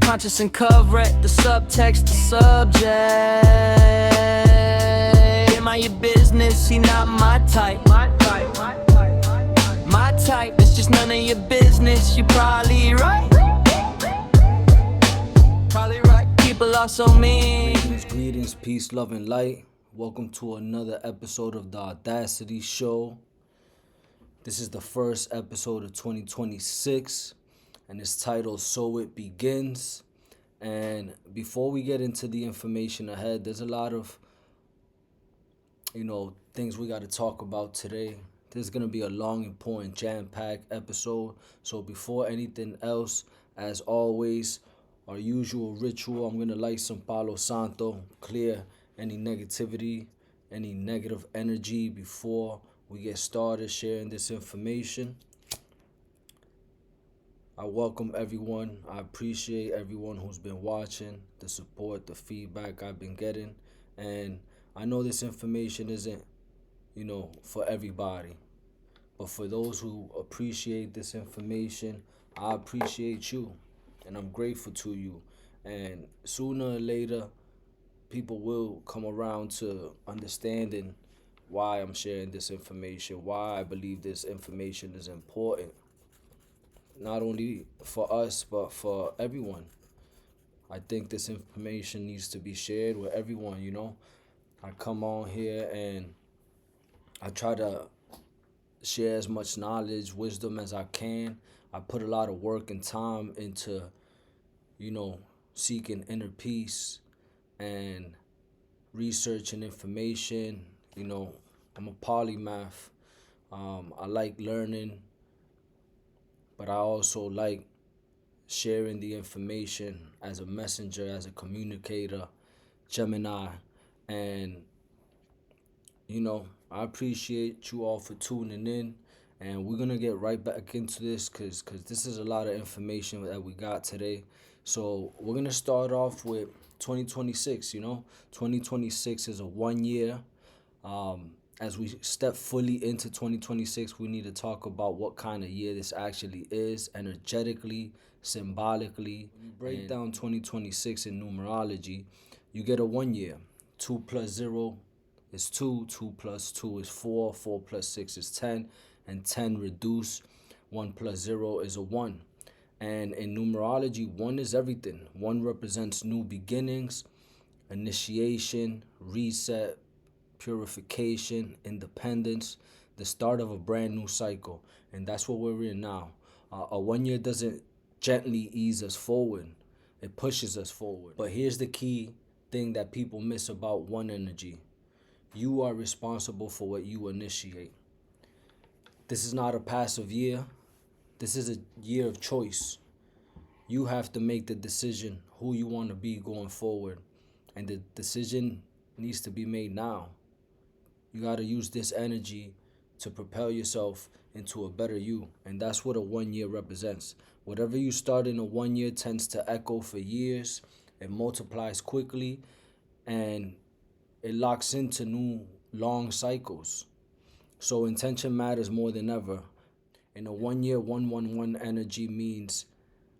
conscious and correct. The subtext, the subject. Am I your business? He not my type. My type, it's just none of your business. You probably right. Probably right. People are so mean. Greetings, peace, love, and light. Welcome to another episode of the Audacity Show. This is the first episode of 2026, and it's titled So It Begins. And before we get into the information ahead, there's a lot of, things we got to talk about today. This is going to be a long, important, jam-packed episode. So before anything else, as always, our usual ritual, I'm going to light some Palo Santo, clear any negativity, any negative energy before we get started sharing this information. I welcome everyone. I appreciate everyone who's been watching, the support, the feedback I've been getting. And I know this information isn't, for everybody. But for those who appreciate this information, I appreciate you. And I'm grateful to you. And sooner or later, people will come around to understanding why I'm sharing this information, why I believe this information is important. Not only for us, but for everyone. I think this information needs to be shared with everyone, I come on here and I try to share as much knowledge, wisdom as I can. I put a lot of work and time into, seeking inner peace and researching information. I'm a polymath. I like learning, but I also like sharing the information as a messenger, as a communicator, Gemini. And, I appreciate you all for tuning in. And we're going to get right back into this because this is a lot of information that we got today. So we're going to start off with 2026, 2026 is a 1 year. As we step fully into 2026, we need to talk about what kind of year this actually is, energetically, symbolically. When you break down 2026 in numerology, you get a 1 year. 2 plus 0 is 2, 2 plus 2 is 4, 4 plus 6 is 10, and 10 reduce. 1 plus 0 is a 1. And in numerology, 1 is everything. 1 represents new beginnings, initiation, reset, purification, independence, the start of a brand new cycle. And that's what we're in now. A 1 year doesn't gently ease us forward. It pushes us forward. But here's the key thing that people miss about 1 energy. You are responsible for what you initiate. This is not a passive year. This is a year of choice. You have to make the decision who you want to be going forward. And the decision needs to be made now. You got to use this energy to propel yourself into a better you. And that's what a 1 year represents. Whatever you start in a 1 year tends to echo for years. It multiplies quickly and it locks into new long cycles. So intention matters more than ever. In a 1 year, 111 energy means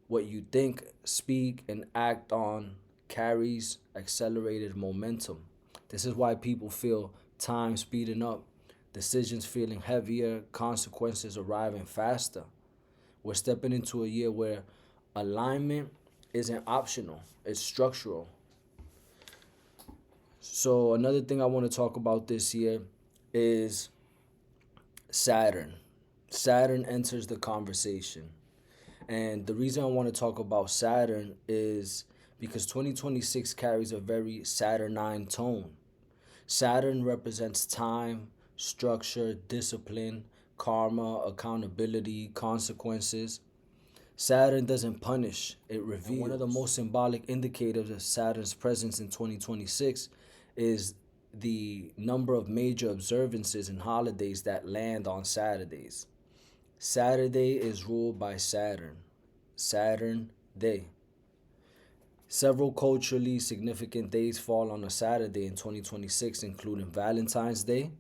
what you think, speak, and act on carries accelerated momentum. This is why people feel time speeding up, decisions feeling heavier, consequences arriving faster. We're stepping into a year where alignment isn't optional, it's structural. So another thing I want to talk about this year is Saturn. Saturn enters the conversation. And the reason I want to talk about Saturn is because 2026 carries a very Saturnine tone. Saturn represents time, structure, discipline, karma, accountability, consequences. Saturn doesn't punish, it reveals. And one of the most symbolic indicators of Saturn's presence in 2026 is the number of major observances and holidays that land on Saturdays. Saturday is ruled by Saturn. Saturn Day. Several culturally significant days fall on a Saturday in 2026, including Valentine's Day.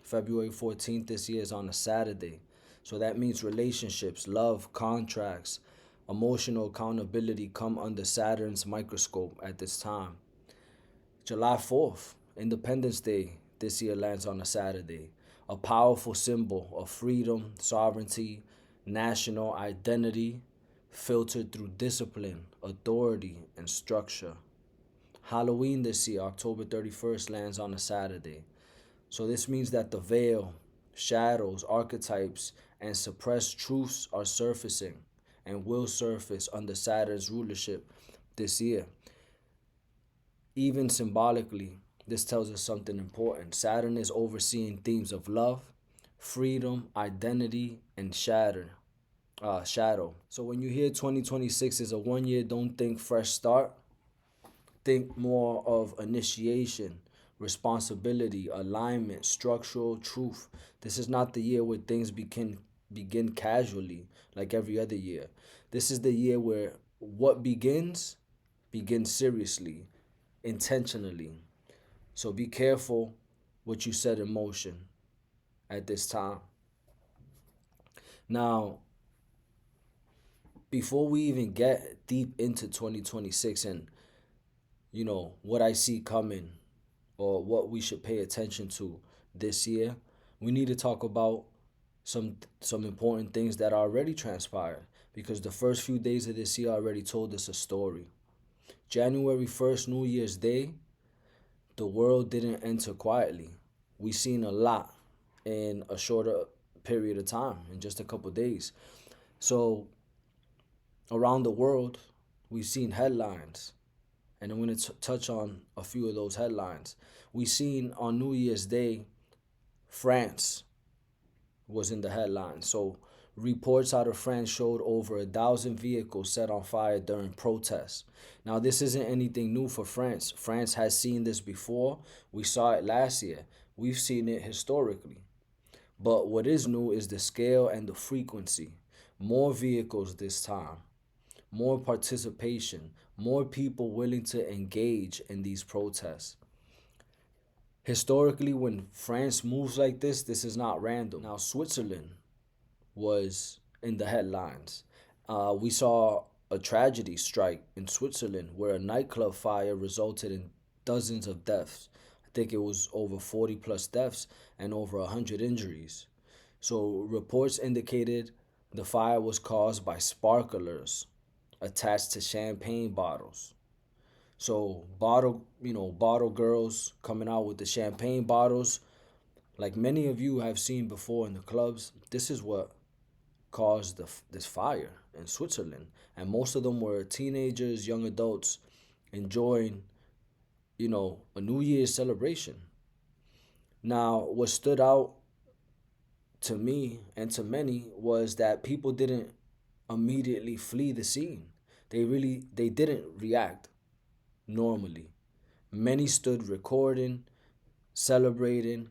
February 14th this year is on a Saturday. So that means relationships, love, contracts, Emotional accountability come under Saturn's microscope at this time. July 4th, Independence Day, this year lands on a Saturday. A powerful symbol of freedom, sovereignty, national identity, filtered through discipline, authority, and structure. Halloween this year, October 31st, lands on a Saturday. So this means that the veil, shadows, archetypes, and suppressed truths are surfacing and will surface under Saturn's rulership this year. Even symbolically, this tells us something important. Saturn is overseeing themes of love, freedom, identity, and shadow. So when you hear 2026 is a 1 year, don't think fresh start. Think more of initiation, responsibility, alignment, structural truth. This is not the year where things begin casually like every other year. This is the year where what begins seriously, intentionally. So be careful what you set in motion at this time. Now, before we even get deep into 2026 and what I see coming or what we should pay attention to this year, we need to talk about some important things that already transpired, because the first few days of this year already told us a story. January 1st, New Year's Day, the world didn't enter quietly. We seen a lot in a shorter period of time, in just a couple days. So around the world, we've seen headlines, and I'm going to touch on a few of those headlines. We seen on New Year's Day, France was in the headlines. So reports out of France showed over 1,000 vehicles set on fire during protests. Now, this isn't anything new for France. France has seen this before. We saw it last year. We've seen it historically. But what is new is the scale and the frequency. More vehicles this time, more participation, more people willing to engage in these protests. Historically, when France moves like this is not random. Now, Switzerland was in the headlines. We saw a tragedy strike in Switzerland where a nightclub fire resulted in dozens of deaths. I think it was over 40 plus deaths and over 100 injuries. So reports indicated the fire was caused by sparklers attached to champagne bottles. So bottle girls coming out with the champagne bottles, like many of you have seen before in the clubs. This is what caused this fire in Switzerland, and most of them were teenagers, young adults, enjoying, a New Year's celebration. Now, what stood out to me and to many was that people didn't immediately flee the scene. They didn't react normally. Many stood recording, celebrating,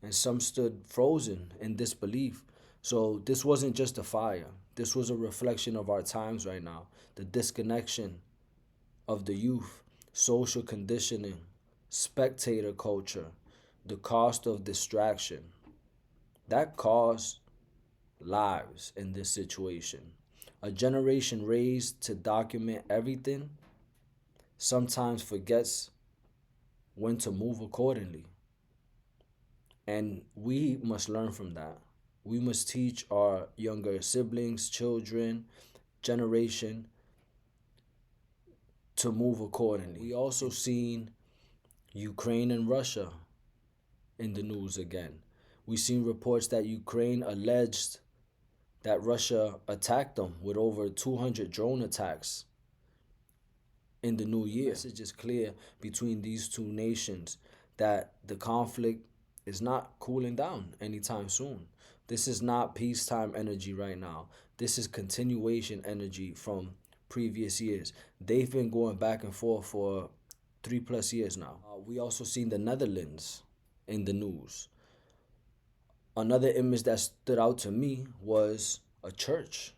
and some stood frozen in disbelief. So this wasn't just a fire. This was a reflection of our times right now. The disconnection of the youth, social conditioning, spectator culture, the cost of distraction. That cost lives in this situation. A generation raised to document everything sometimes forgets when to move accordingly. And we must learn from that. We must teach our younger siblings, children, generation to move accordingly. We also seen Ukraine and Russia in the news again. We seen reports that Ukraine alleged that Russia attacked them with over 200 drone attacks in the new year. The message is clear between these two nations that the conflict is not cooling down anytime soon. This is not peacetime energy right now. This is continuation energy from previous years. They've been going back and forth for 3+ years now. We also seen the Netherlands in the news. Another image that stood out to me was a church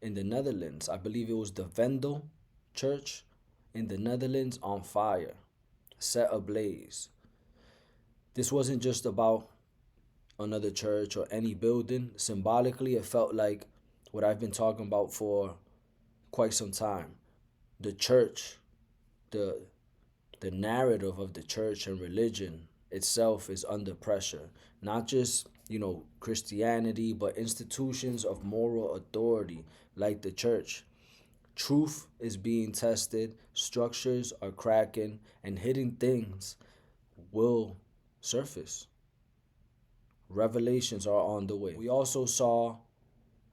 in the Netherlands. I believe it was the Vendel Church in the Netherlands, on fire, set ablaze. This wasn't just about another church or any building. Symbolically, it felt like what I've been talking about for quite some time. The church, the the narrative of the church and religion itself is under pressure. Not just, Christianity, but institutions of moral authority like the church. Truth is being tested, structures are cracking, and hidden things will surface. Revelations are on the way. We also saw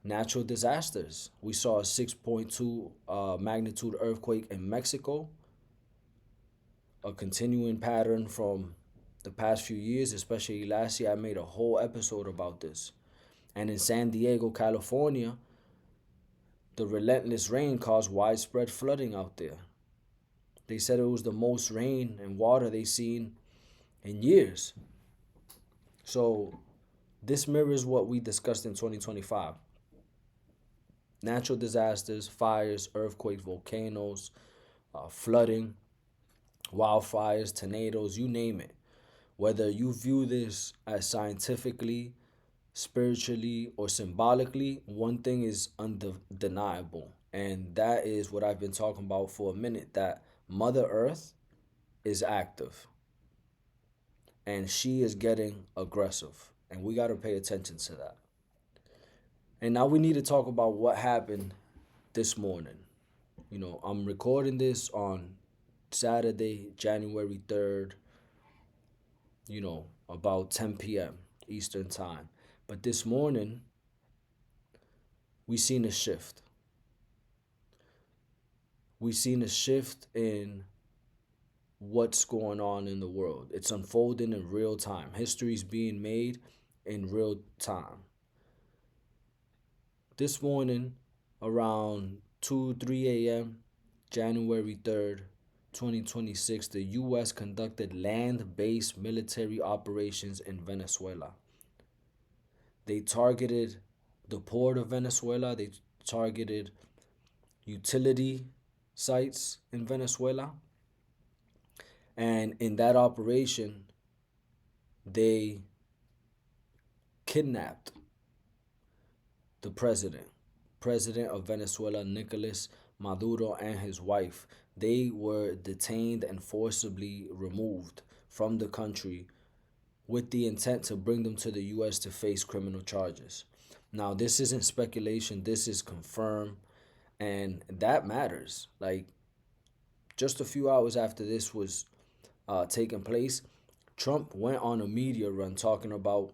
natural disasters. We saw a 6.2 magnitude earthquake in Mexico, a continuing pattern from the past few years, especially last year. I made a whole episode about this. And in San Diego, California, the relentless rain caused widespread flooding out there. They said it was the most rain and water they've seen in years. So this mirrors what we discussed in 2025. Natural disasters, fires, earthquakes, volcanoes, flooding, wildfires, tornadoes, you name it. Whether you view this as scientifically, spiritually, or symbolically, one thing is undeniable. And that is what I've been talking about for a minute, that Mother Earth is active and she is getting aggressive. And we got to pay attention to that. And now we need to talk about what happened this morning. I'm recording this on Saturday, January 3rd, about 10 p.m. Eastern Time. But this morning, we seen a shift. We seen a shift in what's going on in the world. It's unfolding in real time. History's being made in real time. This morning, around 2, 3 a.m., January 3rd, 2026, the U.S. conducted land-based military operations in Venezuela. They targeted the port of Venezuela. They targeted utility sites in Venezuela. And in that operation, they kidnapped the president of Venezuela, Nicolas Maduro, and his wife. They were detained and forcibly removed from the country with the intent to bring them to the U.S. to face criminal charges. Now, this isn't speculation, this is confirmed, and that matters. Like, just a few hours after this was taking place, Trump went on a media run talking about,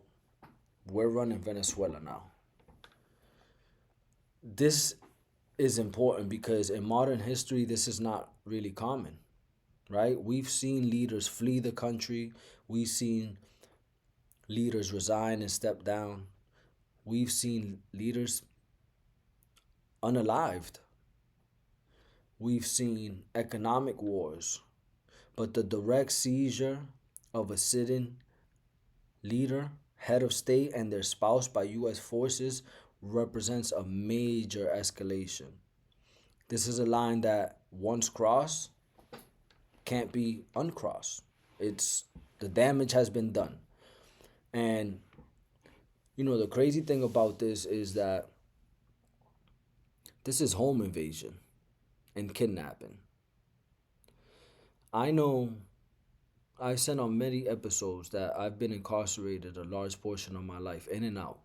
we're running Venezuela now. This is important because in modern history, this is not really common, right? We've seen leaders flee the country. We've seen leaders resign and step down. We've seen leaders unalived. We've seen economic wars. But the direct seizure of a sitting leader, head of state, and their spouse by U.S. forces represents a major escalation. This is a line that once crossed can't be uncrossed. The damage has been done. And the crazy thing about this is that this is home invasion and kidnapping. I know I've said on many episodes that I've been incarcerated a large portion of my life, in and out.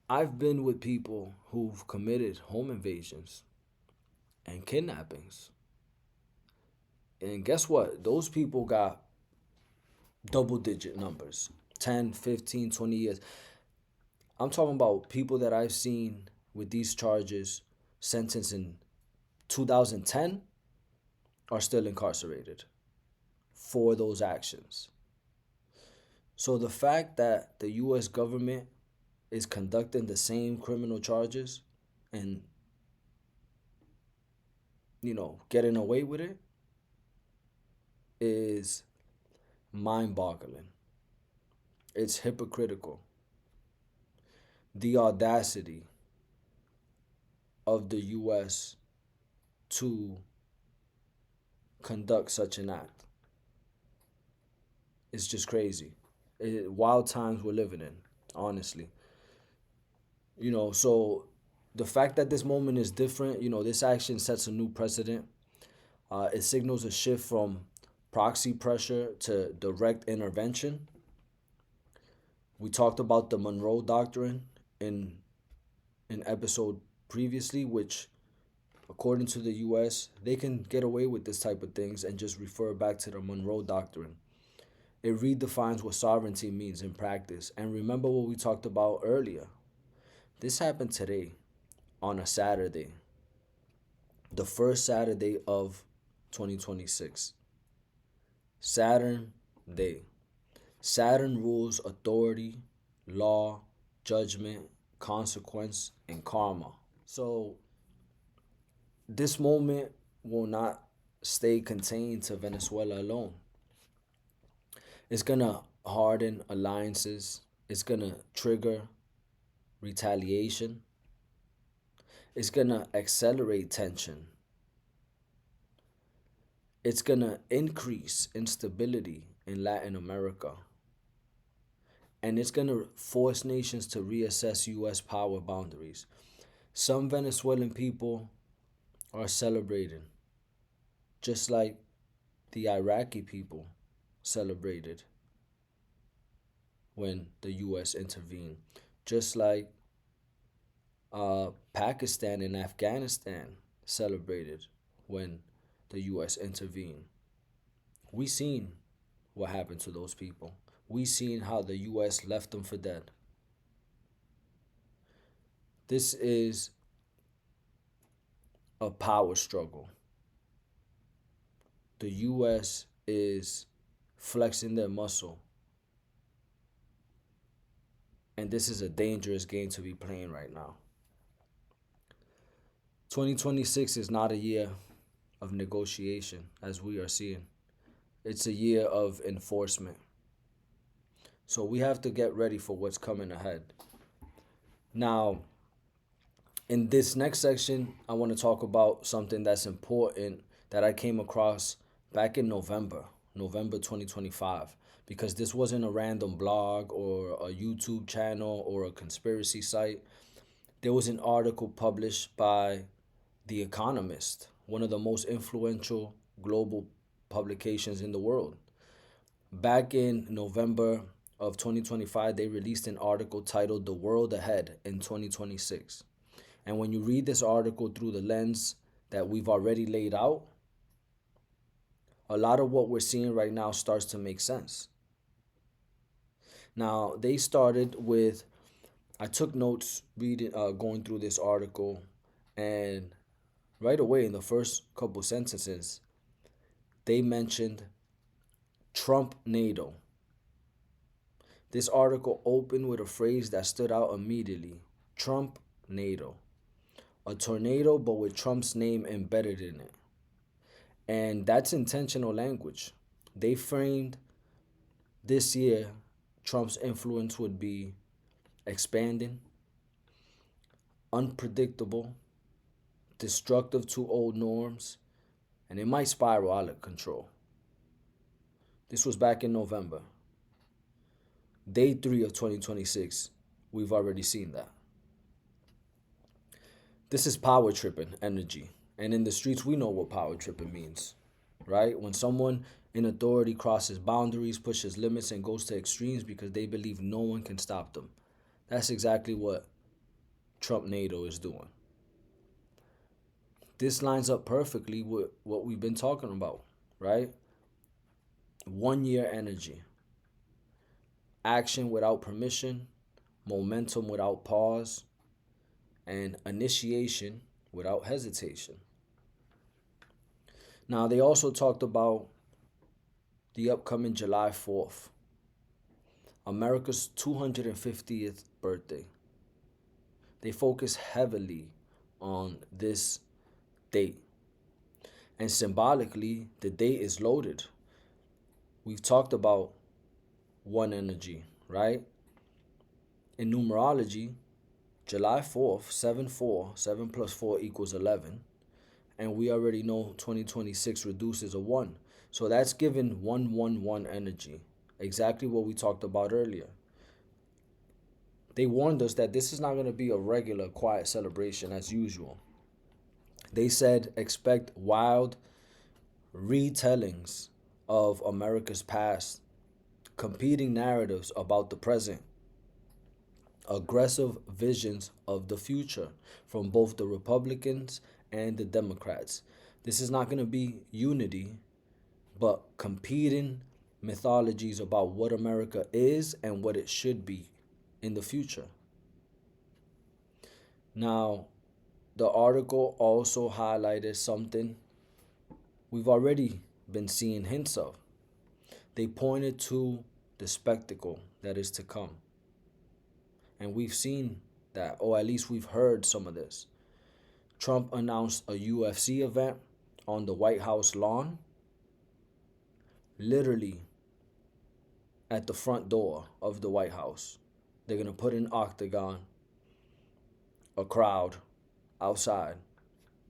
I've been with people who've committed home invasions and kidnappings. And guess what? Those people got double-digit numbers, 10, 15, 20 years. I'm talking about people that I've seen with these charges sentenced in 2010 are still incarcerated for those actions. So the fact that the U.S. government is conducting the same criminal charges and, getting away with it is mind-boggling. It's hypocritical. The audacity of the U.S. to conduct such an act. It's just crazy. Wild times we're living in, honestly. So The fact that this moment is different, this action sets a new precedent. It signals a shift from proxy pressure to direct intervention. We talked about the Monroe Doctrine in an episode previously, which, according to the US, they can get away with this type of things and just refer back to the Monroe Doctrine. It redefines what sovereignty means in practice. And remember what we talked about earlier. This happened today on a Saturday, the first Saturday of 2026. Saturn Day. Saturn rules authority, law, judgment, consequence, and karma. So this moment will not stay contained to Venezuela alone. It's going to harden alliances. It's going to trigger retaliation. It's going to accelerate tension. It's going to increase instability in Latin America. And it's going to force nations to reassess U.S. power boundaries. Some Venezuelan people are celebrating, just like the Iraqi people celebrated when the U.S. intervened, just like Pakistan and Afghanistan celebrated when the U.S. intervened. We seen what happened to those people. We seen how the U.S. left them for dead. This is a power struggle. The U.S. is flexing their muscle. And this is a dangerous game to be playing right now. 2026 is not a year of negotiation, as we are seeing. It's a year of enforcement. So we have to get ready for what's coming ahead. Now, in this next section, I want to talk about something that's important that I came across back in November 2025, because this wasn't a random blog or a YouTube channel or a conspiracy site. There was an article published by The Economist, one of the most influential global publications in the world. Back in November of 2025, they released an article titled "The World Ahead in 2026." And when you read this article through the lens that we've already laid out, a lot of what we're seeing right now starts to make sense. Now, they started with, I took notes going through this article, and right away in the first couple sentences, they mentioned Trump NATO. This article opened with a phrase that stood out immediately: Trump NATO. A tornado, but with Trump's name embedded in it. And that's intentional language. They framed this year Trump's influence would be expanding, unpredictable, destructive to old norms, and it might spiral out of control. This was back in November. Day 3 of 2026, we've already seen that. This is power tripping energy. And in the streets, we know what power tripping means, right? When someone in authority crosses boundaries, pushes limits, and goes to extremes because they believe no one can stop them. That's exactly what Trump NATO is doing. This lines up perfectly with what we've been talking about, right? 1 year energy. Action without permission, momentum without pause, and initiation without hesitation. Now, they also talked about the upcoming July 4th, America's 250th birthday. They focus heavily on this date. And symbolically, the date is loaded. We've talked about one energy, right? In numerology, July 4th, 7-4, 7 plus 4 equals 11. And we already know 2026 reduces a 1. So that's given 1-1-1 energy. Exactly what we talked about earlier. They warned us that this is not going to be a regular quiet celebration as usual. They said expect wild retellings of America's past, competing narratives about the present, aggressive visions of the future from both the Republicans and the Democrats. This is not going to be unity, but competing mythologies about what America is and what it should be in the future. Now, the article also highlighted something we've already been seeing hints of. They pointed to the spectacle that is to come. And we've seen that, or at least we've heard some of this. Trump announced a UFC event on the White House lawn, literally at the front door of the White House. They're going to put an octagon, a crowd outside,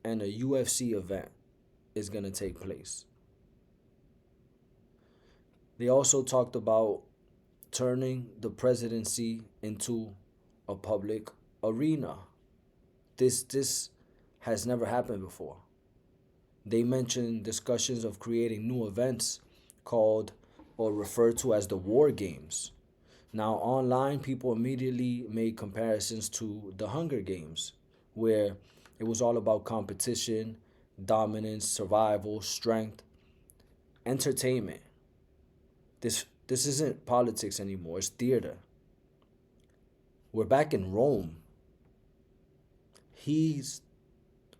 and a UFC event is going to take place. They also talked about turning the presidency into a public arena. This has never happened before. They mentioned discussions of creating new events called or referred to as the war games. Now, online, people immediately made comparisons to the Hunger Games, where it was all about competition, dominance, survival, strength, entertainment. This isn't politics anymore, it's theater. We're back in Rome. His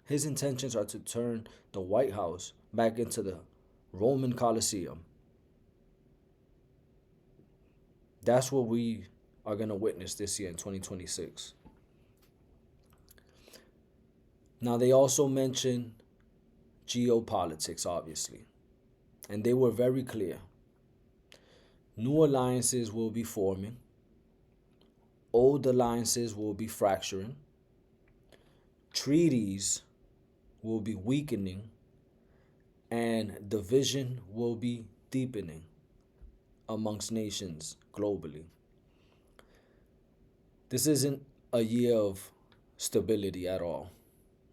intentions are to turn the White House back into the Roman Colosseum. That's what we are going to witness this year in 2026. Now, they also mentioned geopolitics, obviously, and they were very clear. New alliances will be forming, old alliances will be fracturing, treaties will be weakening, and division will be deepening amongst nations globally. This isn't a year of stability at all,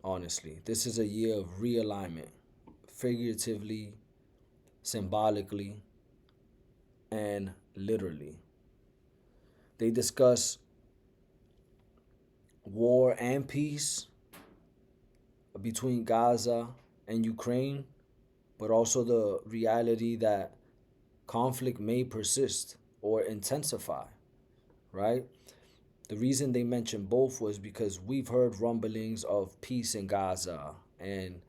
honestly. This is a year of realignment, figuratively, symbolically, and literally. They discuss war and peace between Gaza and Ukraine, but also the reality that conflict may persist or intensify, right? The reason they mentioned both was because we've heard rumblings of peace in Gaza and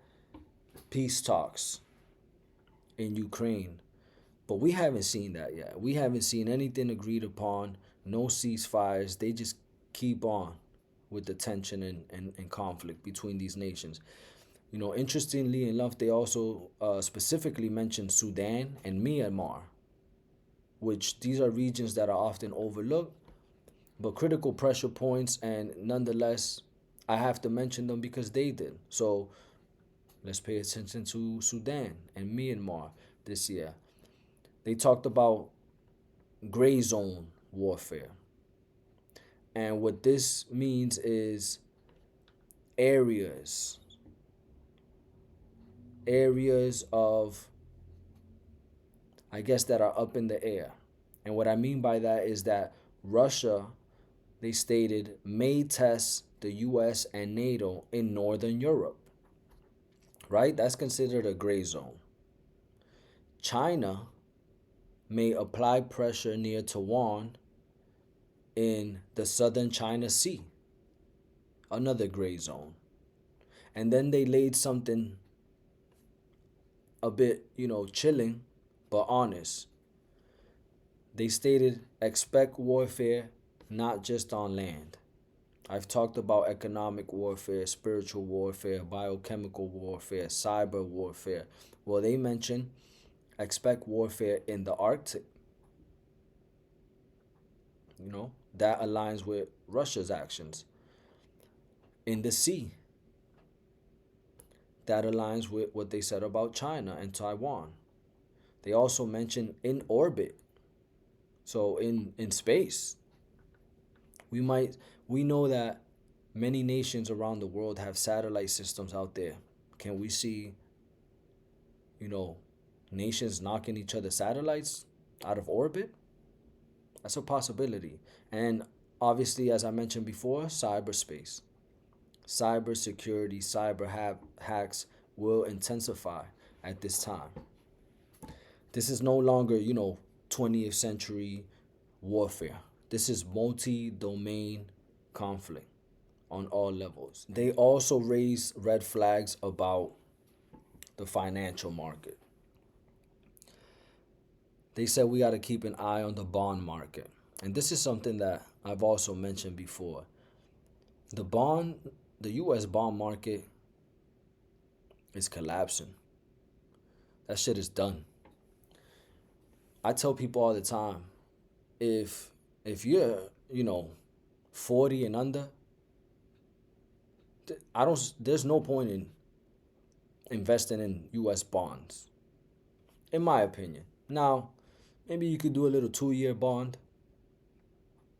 peace talks in Ukraine, but we haven't seen that yet. We haven't seen anything agreed upon, no ceasefires. They just keep on with the tension and conflict between these nations. You know, interestingly enough, they also specifically mentioned Sudan and Myanmar, which these are regions that are often overlooked, but critical pressure points, and nonetheless, I have to mention them because they did. So let's pay attention to Sudan and Myanmar this year. They talked about gray zone warfare. And what this means is areas of, I guess, that are up in the air. And what I mean by that is that Russia, they stated, may test the US and NATO in Northern Europe, right? That's considered a gray zone. China may apply pressure near Taiwan in the southern China Sea, another gray zone. And then they laid something a bit, chilling, but honest. They stated, expect warfare not just on land. I've talked about economic warfare, spiritual warfare, biochemical warfare, cyber warfare. Well, they mentioned expect warfare in the Arctic. That aligns with Russia's actions. In the sea, that aligns with what they said about China and Taiwan. They also mentioned in orbit, so in space. We know that many nations around the world have satellite systems out there. Can we see, you know, nations knocking each other's satellites out of orbit? That's a possibility. And obviously, as I mentioned before, cyberspace, cyber security, hacks will intensify at this time. This is no longer, 20th century warfare. This is multi-domain conflict on all levels. They also raise red flags about the financial market. They said we got to keep an eye on the bond market. And this is something that I've also mentioned before. The US bond market is collapsing. That shit is done. I tell people all the time, if you're, 40 and under, there's no point in investing in US bonds, in my opinion. Now, maybe you could do a little 2-year bond,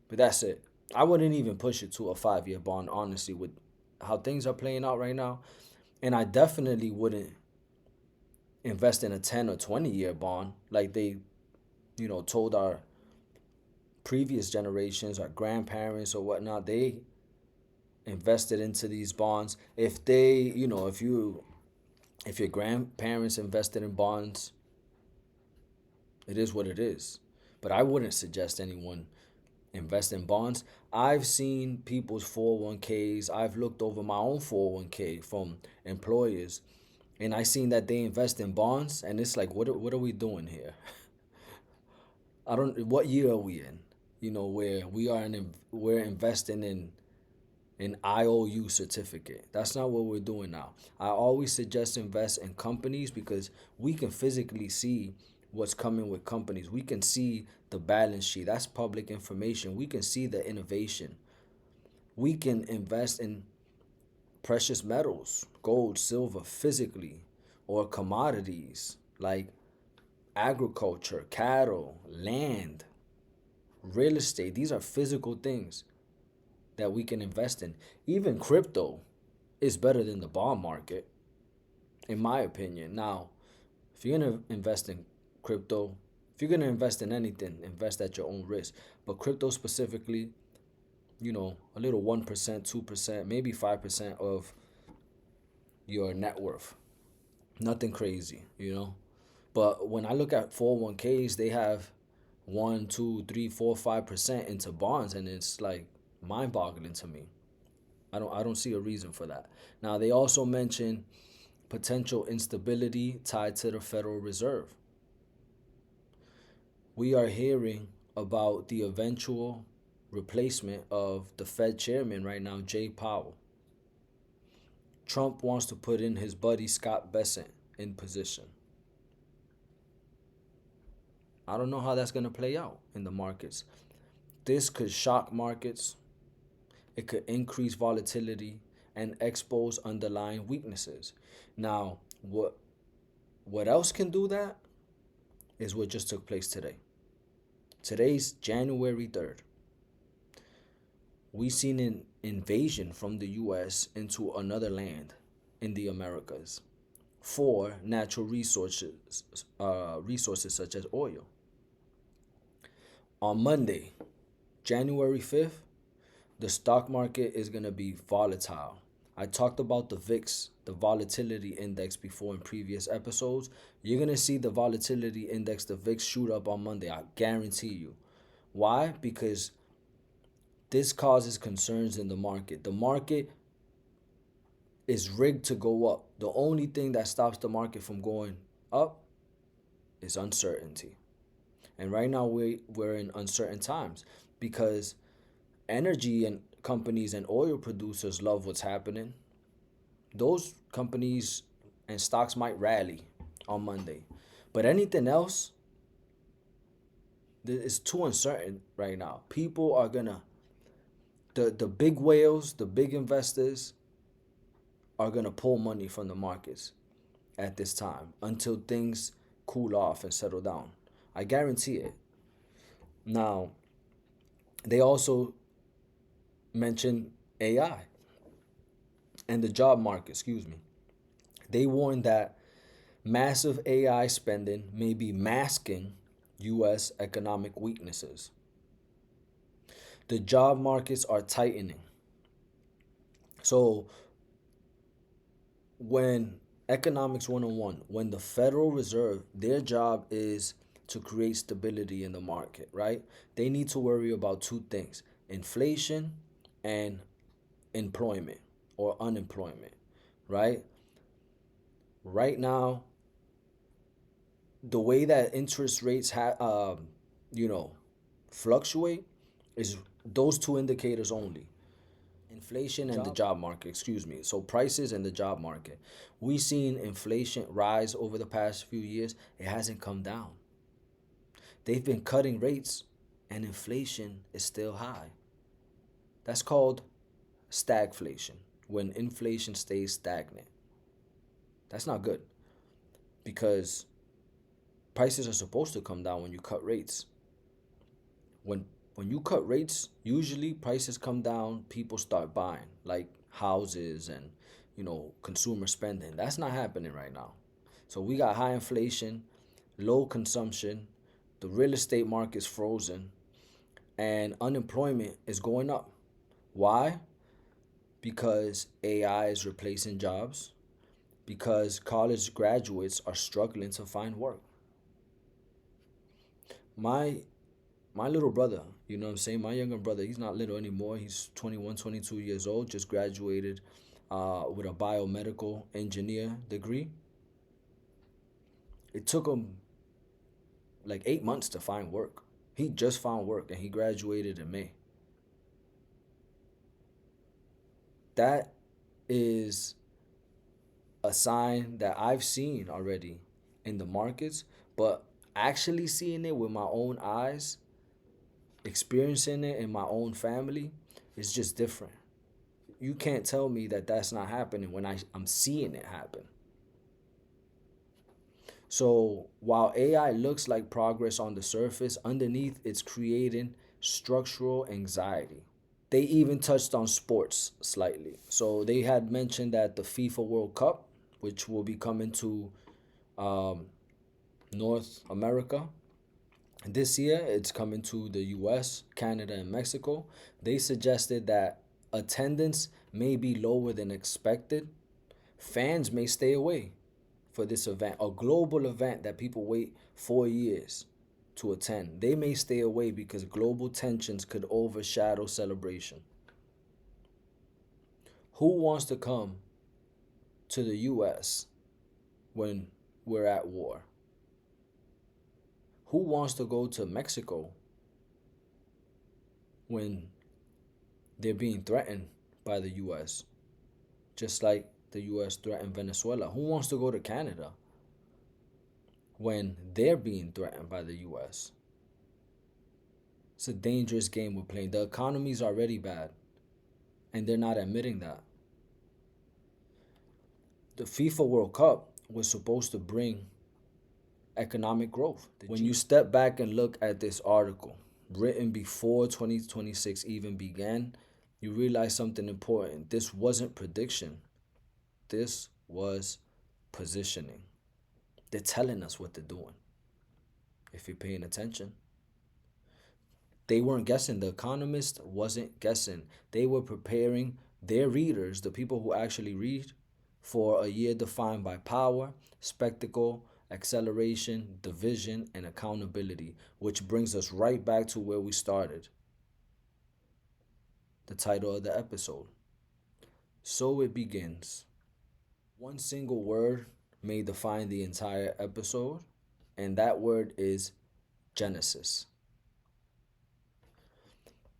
but that's it. I wouldn't even push it to a 5-year bond, honestly, with how things are playing out right now. And I definitely wouldn't invest in a 10 or 20-year bond like they, told our previous generations, our grandparents or whatnot. They invested into these bonds. If your grandparents invested in bonds, it is what it is. But I wouldn't suggest anyone invest in bonds. I've seen people's 401ks. I've looked over my own 401k from employers, and I seen that they invest in bonds, and it's like, what are we doing here? What year are we in? Where we're investing in an IOU certificate. That's not what we're doing now. I always suggest invest in companies because we can physically see what's coming with companies. We can see the balance sheet. That's public information. We can see the innovation. We can invest in precious metals, gold, silver, physically, or commodities like agriculture, cattle, land, real estate. These are physical things that we can invest in. Even crypto is better than the bond market, in my opinion. Now, if you're going to invest in crypto, if you're going to invest in anything, invest at your own risk. But crypto specifically, a little 1%, 2%, maybe 5% of your net worth. Nothing crazy, But when I look at 401ks, they have 1, 2, 3, 4, 5% into bonds, and it's like mind-boggling to me. I don't see a reason for that. Now, they also mention potential instability tied to the Federal Reserve. We are hearing about the eventual replacement of the Fed chairman right now, Jay Powell. Trump wants to put in his buddy Scott Bessent in position. I don't know how that's going to play out in the markets. This could shock markets. It could increase volatility and expose underlying weaknesses. Now, what else can do that is what just took place today. Today's January 3rd. We seen an invasion from the U.S. into another land in the Americas for natural resources such as oil. On Monday, January 5th, the stock market is going to be volatile. I talked about the VIX, the volatility index, before in previous episodes. You're going to see the volatility index, the VIX, shoot up on Monday. I guarantee you. Why? Because this causes concerns in the market. The market is rigged to go up. The only thing that stops the market from going up is uncertainty. And right now we're in uncertain times because energy and companies and oil producers love what's happening. Those companies and stocks might rally on Monday. But anything else is too uncertain right now. People are gonna, the big whales, the big investors are gonna pull money from the markets at this time until things cool off and settle down. I guarantee it. Now, they also mentioned AI and the job market, excuse me. They warned that massive AI spending may be masking US economic weaknesses. The job markets are tightening. So when economics 101, when the Federal Reserve, their job is to create stability in the market, right? They need to worry about two things: inflation and employment or unemployment, right? Right now, the way that interest rates you know, fluctuate is those two indicators only: inflation and the job market, excuse me. So prices and the job market. We've seen inflation rise over the past few years. It hasn't come down. They've been cutting rates and inflation is still high. That's called stagflation, when inflation stays stagnant. That's not good because prices are supposed to come down when you cut rates. When when you cut rates, usually prices come down, people start buying, like houses and consumer spending. That's not happening right now. So we got high inflation, low consumption, the real estate market's frozen, and unemployment is going up. Why? Because AI is replacing jobs, because college graduates are struggling to find work. My my little brother, you know what I'm saying? My younger brother, he's not little anymore. He's 21, 22 years old, just graduated with a biomedical engineer degree. It took him like 8 months to find work. He just found work and he graduated in May. That is a sign that I've seen already in the markets, but actually seeing it with my own eyes, experiencing it in my own family, is just different. You can't tell me that that's not happening when I'm seeing it happen. So while AI looks like progress on the surface, underneath it's creating structural anxiety. They even touched on sports slightly. So they had mentioned that the FIFA World Cup, which will be coming to um, North America this year, it's coming to the US, Canada, and Mexico. They suggested that attendance may be lower than expected. Fans may stay away for this event, a global event that people wait 4 years to attend. They may stay away because global tensions could overshadow celebration. Who wants to come to the US when we're at war? Who wants to go to Mexico when they're being threatened by the US? Just like the US threatened Venezuela. Who wants to go to Canada when they're being threatened by the US? It's a dangerous game we're playing. The economy's already bad, and they're not admitting that. The FIFA World Cup was supposed to bring economic growth. When you step back and look at this article, written before 2026 even began, you realize something important. This wasn't prediction. This was positioning. They're telling us what they're doing, if you're paying attention. They weren't guessing. The Economist wasn't guessing. They were preparing their readers, the people who actually read, for a year defined by power, spectacle, acceleration, division, and accountability, which brings us right back to where we started. The title of the episode. So it begins. One single word may define the entire episode, and that word is Genesis.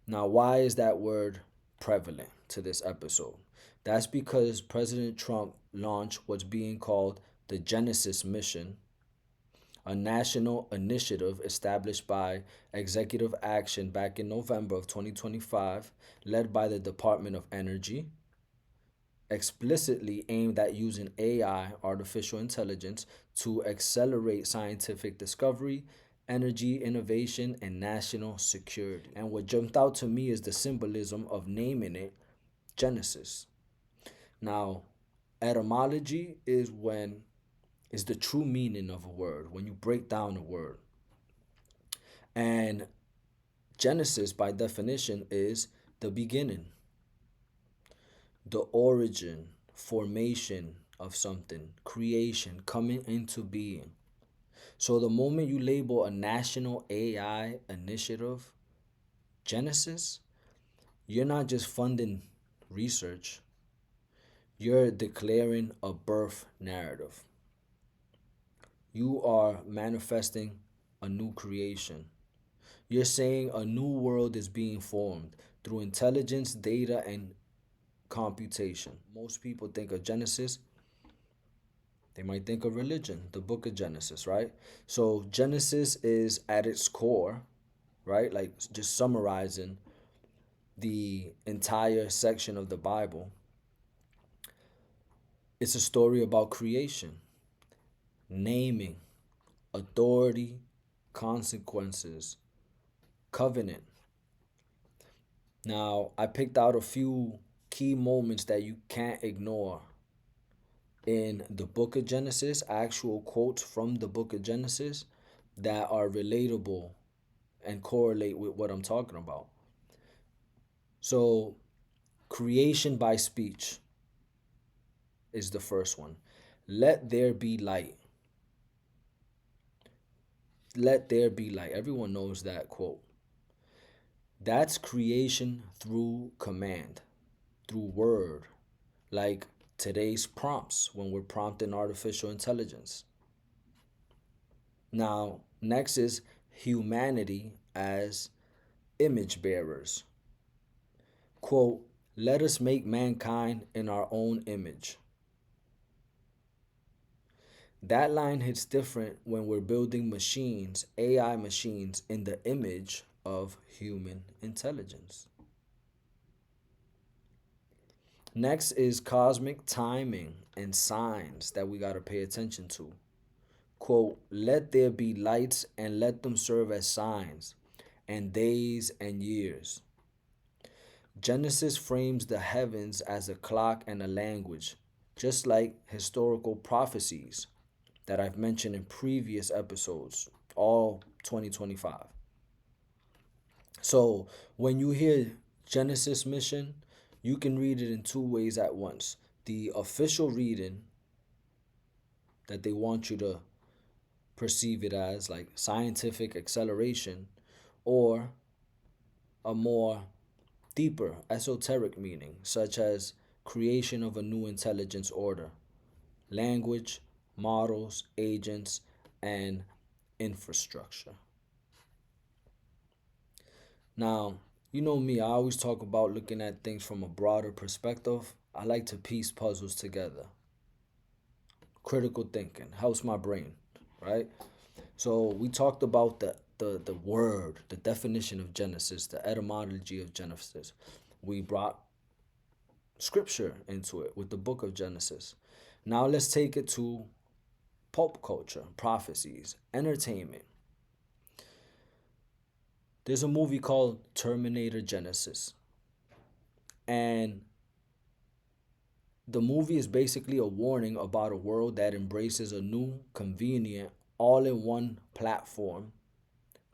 Now, why is that word prevalent to this episode? That's because President Trump launched what's being called the Genesis Mission, a national initiative established by Executive Action back in November of 2025, led by the Department of Energy, explicitly aimed at using AI, artificial intelligence, to accelerate scientific discovery, energy, innovation, and national security. And what jumped out to me is the symbolism of naming it Genesis. Now, etymology is the true meaning of a word when you break down a word. And Genesis, by definition, is the beginning, the origin, formation of something, creation, coming into being. So the moment you label a national AI initiative Genesis, you're not just funding research, you're declaring a birth narrative. You are manifesting a new creation. You're saying a new world is being formed through intelligence, data, and computation. Most people think of Genesis, they might think of religion, the book of Genesis, right? So Genesis is at its core, right? Like just summarizing the entire section of the Bible. It's a story about creation, naming, authority, consequences, covenant. Now, I picked out a few key moments that you can't ignore in the book of Genesis, actual quotes from the book of Genesis that are relatable and correlate with what I'm talking about. So, creation by speech is the first one. Let there be light. Let there be light. Everyone knows that quote. That's creation through command, through word, like today's prompts when we're prompting artificial intelligence. Now, next is humanity as image bearers. Quote, let us make mankind in our own image. That line hits different when we're building machines, AI machines, in the image of human intelligence. Next is cosmic timing and signs that we got to pay attention to. Quote, let there be lights and let them serve as signs, and days and years. Genesis frames the heavens as a clock and a language, just like historical prophecies that I've mentioned in previous episodes, all 2025. So when you hear Genesis mission, you can read it in two ways at once. The official reading that they want you to perceive it as, like scientific acceleration, or a more deeper esoteric meaning, such as creation of a new intelligence order, language, models, agents, and infrastructure. Now, you know me, I always talk about looking at things from a broader perspective. I like to piece puzzles together. Critical thinking helps my brain, right? So we talked about the word, the definition of Genesis, the etymology of Genesis. We brought scripture into it with the book of Genesis. Now let's take it to pulp culture, prophecies, entertainment. There's a movie called Terminator Genesis. And the movie is basically a warning about a world that embraces a new, convenient, all in one platform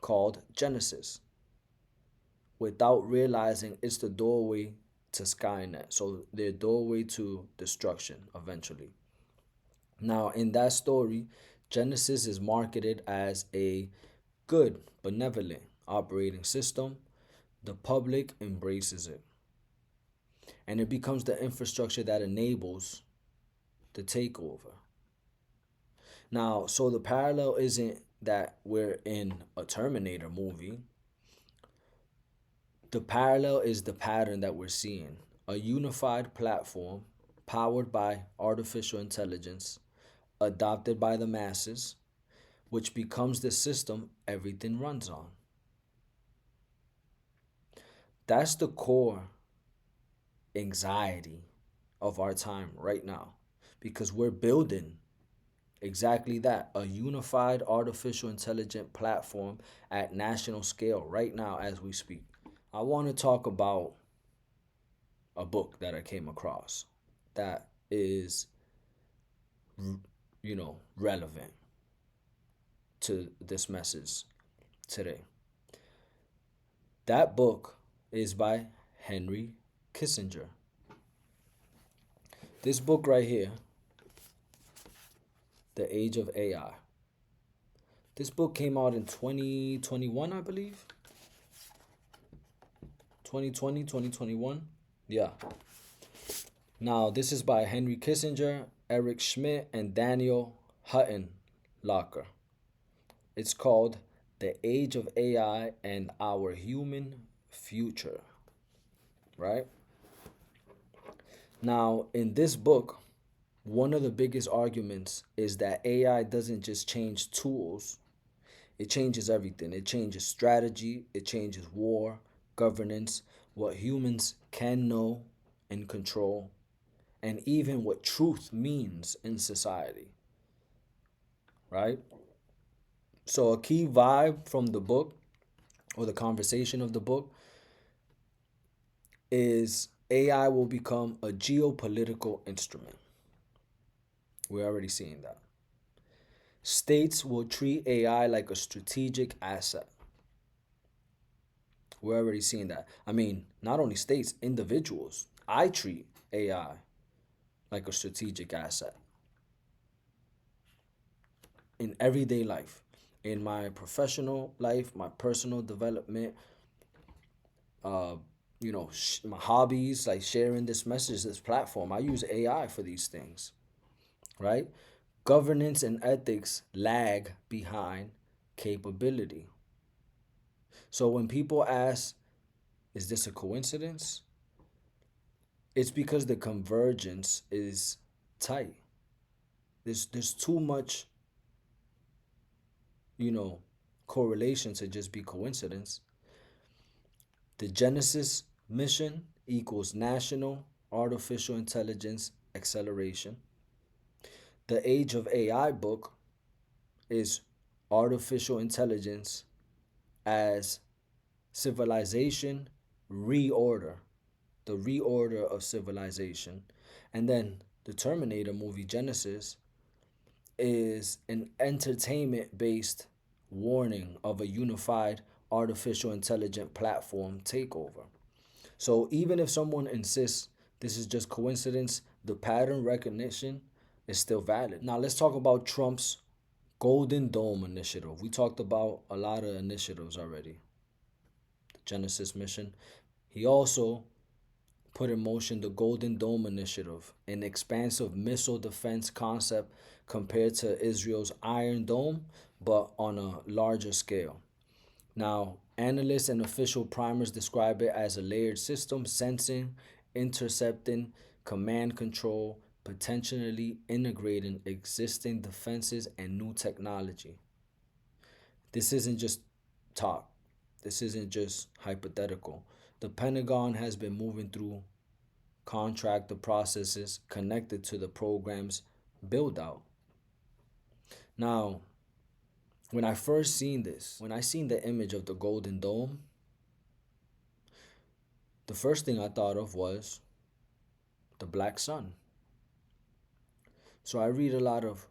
called Genesis without realizing it's the doorway to Skynet. So, their doorway to destruction eventually. Now, in that story, Genesis is marketed as a good, benevolent operating system. The public embraces it. And it becomes the infrastructure that enables the takeover. Now, so the parallel isn't that we're in a Terminator movie. The parallel is the pattern that we're seeing. A unified platform powered by artificial intelligence, adopted by the masses, which becomes the system everything runs on. That's the core anxiety of our time right now because we're building Exactly that. A unified artificial intelligence platform at national scale right now as we speak. I want to talk about a book that I came across that is, relevant to this message today. That book is by Henry Kissinger. This book right here, The Age of AI. This book came out in 2021, I believe. 2020, 2021. Yeah. Now, this is by Henry Kissinger, Eric Schmidt, and Daniel Huttenlocher. It's called The Age of AI and Our Human Future, right? Now, in this book, one of the biggest arguments is that AI doesn't just change tools, it changes everything. It changes strategy, it changes war, governance, what humans can know and control, and even what truth means in society, right? So, a key vibe from the book or the conversation of the book is AI will become a geopolitical instrument. We're already seeing that. States will treat AI like a strategic asset. We're already seeing that. I mean, not only states, individuals. I treat AI like a strategic asset in everyday life, in my professional life, my personal development, uh, my hobbies, like sharing this message, this platform. I use AI for these things, right? Governance and ethics lag behind capability. So when people ask, is this a coincidence? It's because the convergence is tight. There's too much, you know, correlation to just be coincidence. The Genesis mission equals National Artificial Intelligence Acceleration. The Age of AI book is Artificial Intelligence as Civilization Reorder, the reorder of civilization. And then the Terminator movie Genesis is an entertainment based warning of a unified artificial intelligent platform takeover. So even if someone insists this is just coincidence, the pattern recognition is still valid. Now let's talk about Trump's Golden Dome initiative. We talked about a lot of initiatives already. The Genesis mission. He also put in motion the Golden Dome initiative, an expansive missile defense concept compared to Israel's Iron Dome, but on a larger scale. Now, analysts and official primers describe it as a layered system sensing, intercepting, command control, potentially integrating existing defenses and new technology. This isn't just talk. This isn't just hypothetical. The Pentagon has been moving through contractor processes connected to the program's build out. Now, when I first seen this, when I seen the image of the Golden Dome, the first thing I thought of was the black sun. So I read a lot of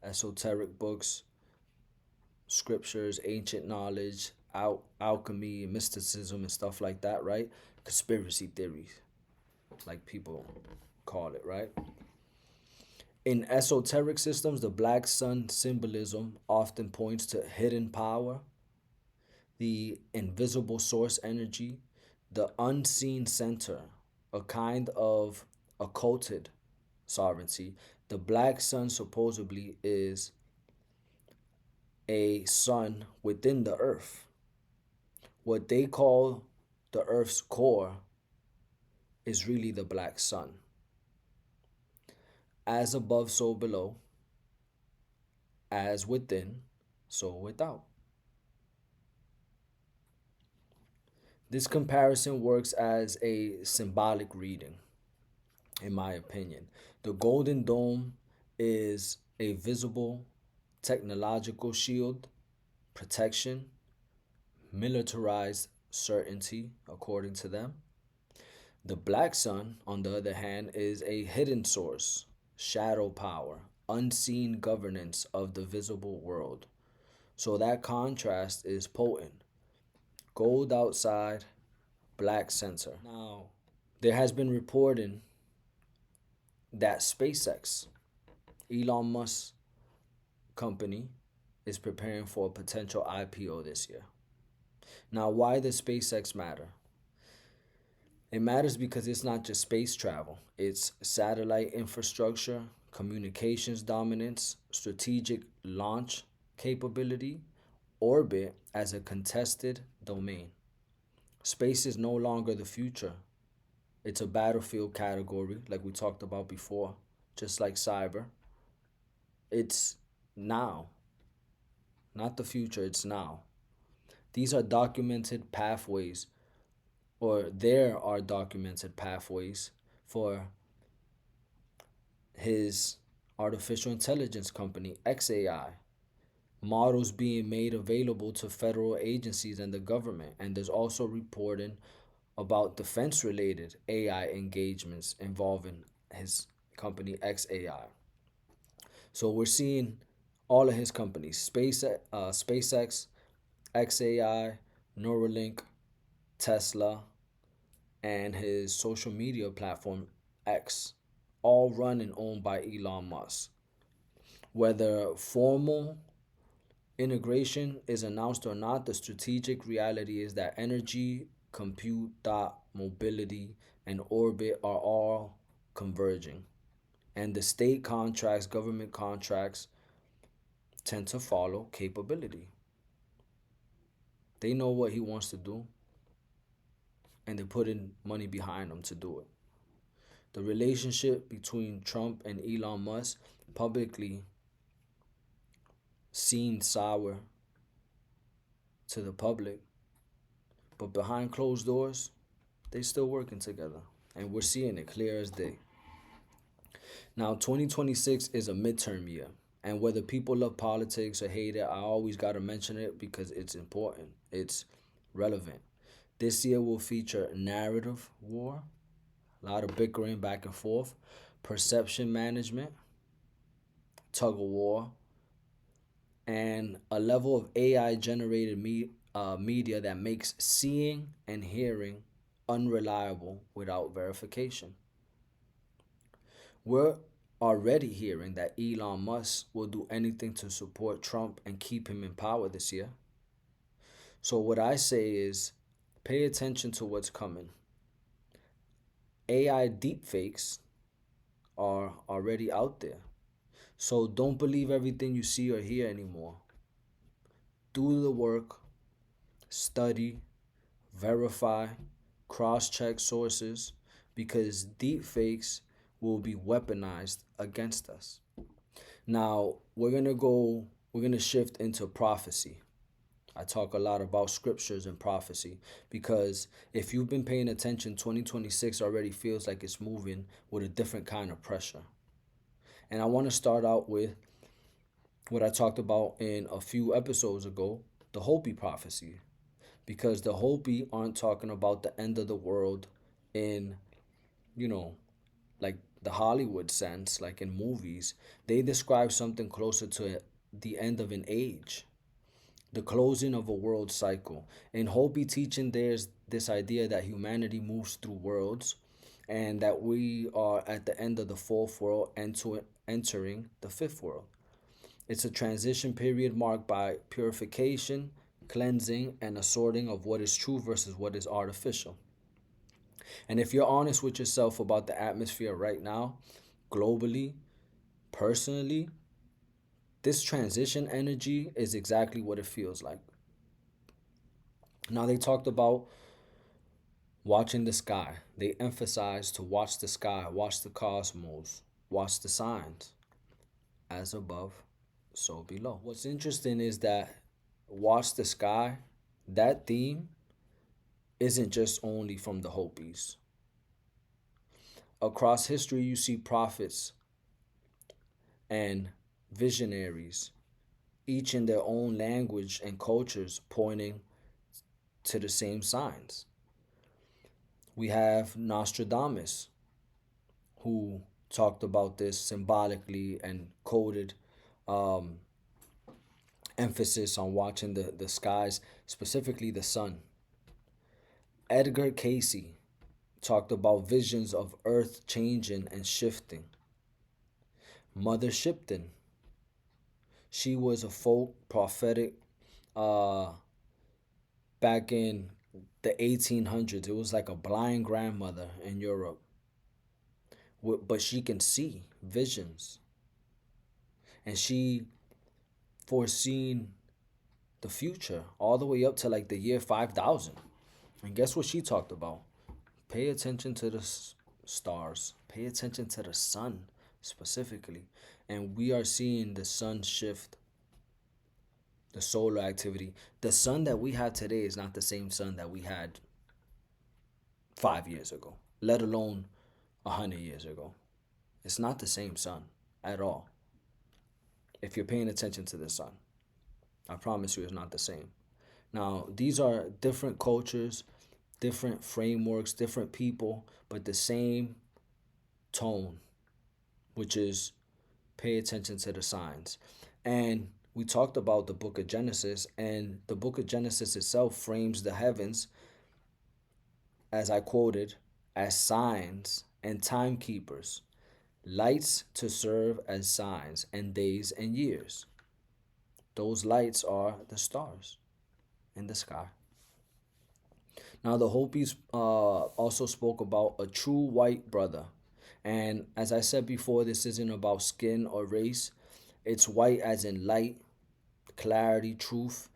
esoteric books, scriptures, ancient knowledge, alchemy, mysticism, and stuff like that, right? Conspiracy theories, like people call it, right? In esoteric systems, the black sun symbolism often points to hidden power, the invisible source energy, the unseen center, a kind of occulted sovereignty. The black sun supposedly is a sun within the earth. What they call the earth's core is really the black sun. As above, so below, as within, so without. This comparison works as a symbolic reading, in my opinion. The Golden Dome is a visible technological shield, protection, militarized certainty, according to them. The black sun, on the other hand, is a hidden source, shadow power, unseen governance of the visible world. So that contrast is potent. Gold outside, black center. Now, there has been reporting that SpaceX, Elon Musk company, is preparing for a potential IPO this year. Now, why does SpaceX matter? It matters because it's not just space travel, it's satellite infrastructure, communications dominance, strategic launch capability, orbit as a contested domain. Space is no longer the future. It's a battlefield category, like we talked about before, just like cyber. It's now, not the future, it's now. These are documented pathways, or there are documented pathways for his artificial intelligence company, XAI, models being made available to federal agencies and the government. And there's also reporting about defense related AI engagements involving his company, XAI. So we're seeing all of his companies, SpaceX, XAI, Neuralink, Tesla, and his social media platform, X, all run and owned by Elon Musk. Whether formal integration is announced or not, the strategic reality is that energy, compute, dot, mobility, and orbit are all converging. And the state contracts, government contracts, tend to follow capability. They know what he wants to do, and they're putting money behind him to do it. The relationship between Trump and Elon Musk publicly seemed sour to the public, but behind closed doors, they still working together, and we're seeing it clear as day. Now, 2026 is a midterm year, and whether people love politics or hate it, I always got to mention it because it's important. It's relevant. This year will feature narrative war, a lot of bickering back and forth, perception management, tug of war, and a level of AI generated media that makes seeing and hearing unreliable without verification. We're already hearing that Elon Musk will do anything to support Trump and keep him in power this year. So, what I say is pay attention to what's coming. AI deepfakes are already out there. So, don't believe everything you see or hear anymore. Do the work, study, verify, cross check sources, because deepfakes will be weaponized against us. Now, we're gonna shift into prophecy. I talk a lot about scriptures and prophecy because if you've been paying attention, 2026 already feels like it's moving with a different kind of pressure. And I want to start out with what I talked about in a few episodes ago, the Hopi prophecy. Because the Hopi aren't talking about the end of the world in, you know, like the Hollywood sense, like in movies. They describe something closer to the end of an age, the closing of a world cycle. In Hopi teaching, there's this idea that humanity moves through worlds and that we are at the end of the fourth world and entering the fifth world. It's a transition period marked by purification, cleansing, and a sorting of what is true versus what is artificial. And if you're honest with yourself about the atmosphere right now, globally, personally, this transition energy is exactly what it feels like. Now, they talked about watching the sky. They emphasized to watch the sky, watch the cosmos, watch the signs. As above, so below. What's interesting is that watch the sky, that theme isn't just only from the Hopis. Across history, you see prophets and visionaries, each in their own language and cultures pointing to the same signs. We have Nostradamus, who talked about this symbolically and coded um, emphasis on watching the skies, specifically the sun. Edgar Casey talked about visions of Earth changing and shifting. Mother Shipton, she was a folk prophetic uh, back in the 1800s. It was like a blind grandmother in Europe, but she can see visions, and she foreseen the future all the way up to like the year 5000. And guess what she talked about? Pay attention to the stars. Pay attention to the sun specifically. And we are seeing the sun shift, the solar activity. The sun that we have today is not the same sun that we had 5 years ago, let alone 100 years ago. It's not the same sun at all. If you're paying attention to the sun, I promise you it's not the same. Now, these are different cultures, different frameworks, different people, but the same tone, which is pay attention to the signs. And we talked about the book of Genesis, and the book of Genesis itself frames the heavens, as I quoted, as signs and timekeepers, lights to serve as signs, and days and years. Those lights are the stars in the sky. Now, the Hopis also spoke about a true white brother. And as I said before, this isn't about skin or race. It's white as in light, clarity, truth,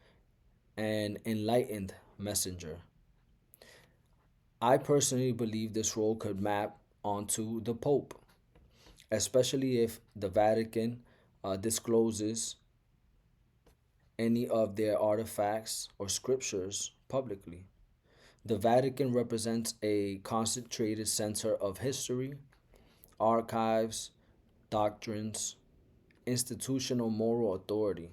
and enlightened messenger. I personally believe this role could map onto the Pope, especially if the Vatican discloses any of their artifacts or scriptures publicly. The Vatican represents a concentrated center of history, archives, doctrines, institutional moral authority.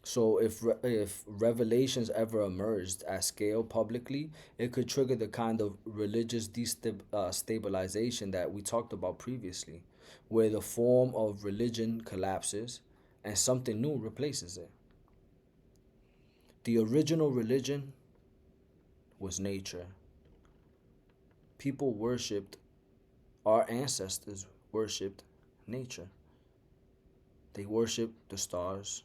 So if revelations ever emerged at scale publicly, it could trigger the kind of religious destabilization that we talked about previously, where the form of religion collapses and something new replaces it. The original religion was nature. People worshipped, our ancestors worshipped nature. They worshipped the stars,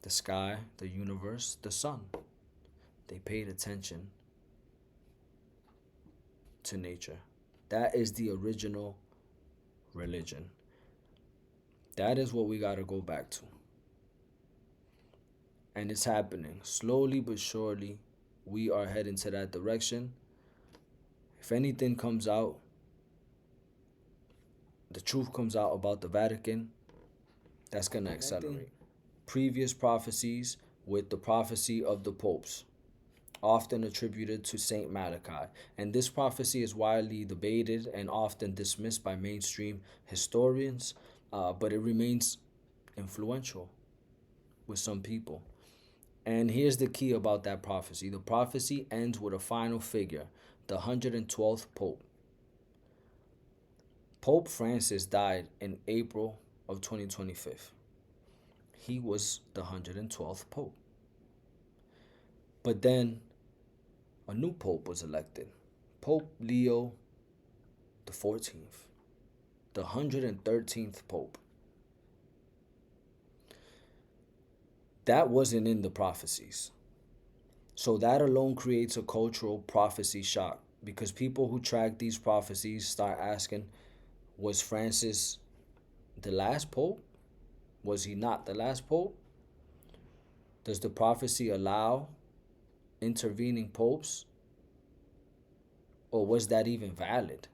the sky, the universe, the sun. They paid attention to nature. That is the original religion. That is what we got to go back to. And it's happening. Slowly but surely, we are heading to that direction. If anything comes out, the truth comes out about the Vatican, that's going to accelerate. Previous prophecies with the prophecy of the popes, often attributed to Saint Malachi. And this prophecy is widely debated and often dismissed by mainstream historians, but it remains influential with some people. And here's the key about that prophecy. The prophecy ends with a final figure, the 112th Pope. Pope Francis died in April of 2025. He was the 112th Pope. But then a new Pope was elected, Pope Leo the 14th, the 113th Pope. That wasn't in the prophecies. So that alone creates a cultural prophecy shock, because people who track these prophecies start asking, was Francis the last Pope? Was he not the last Pope? Does the prophecy allow intervening popes? Or was that even valid?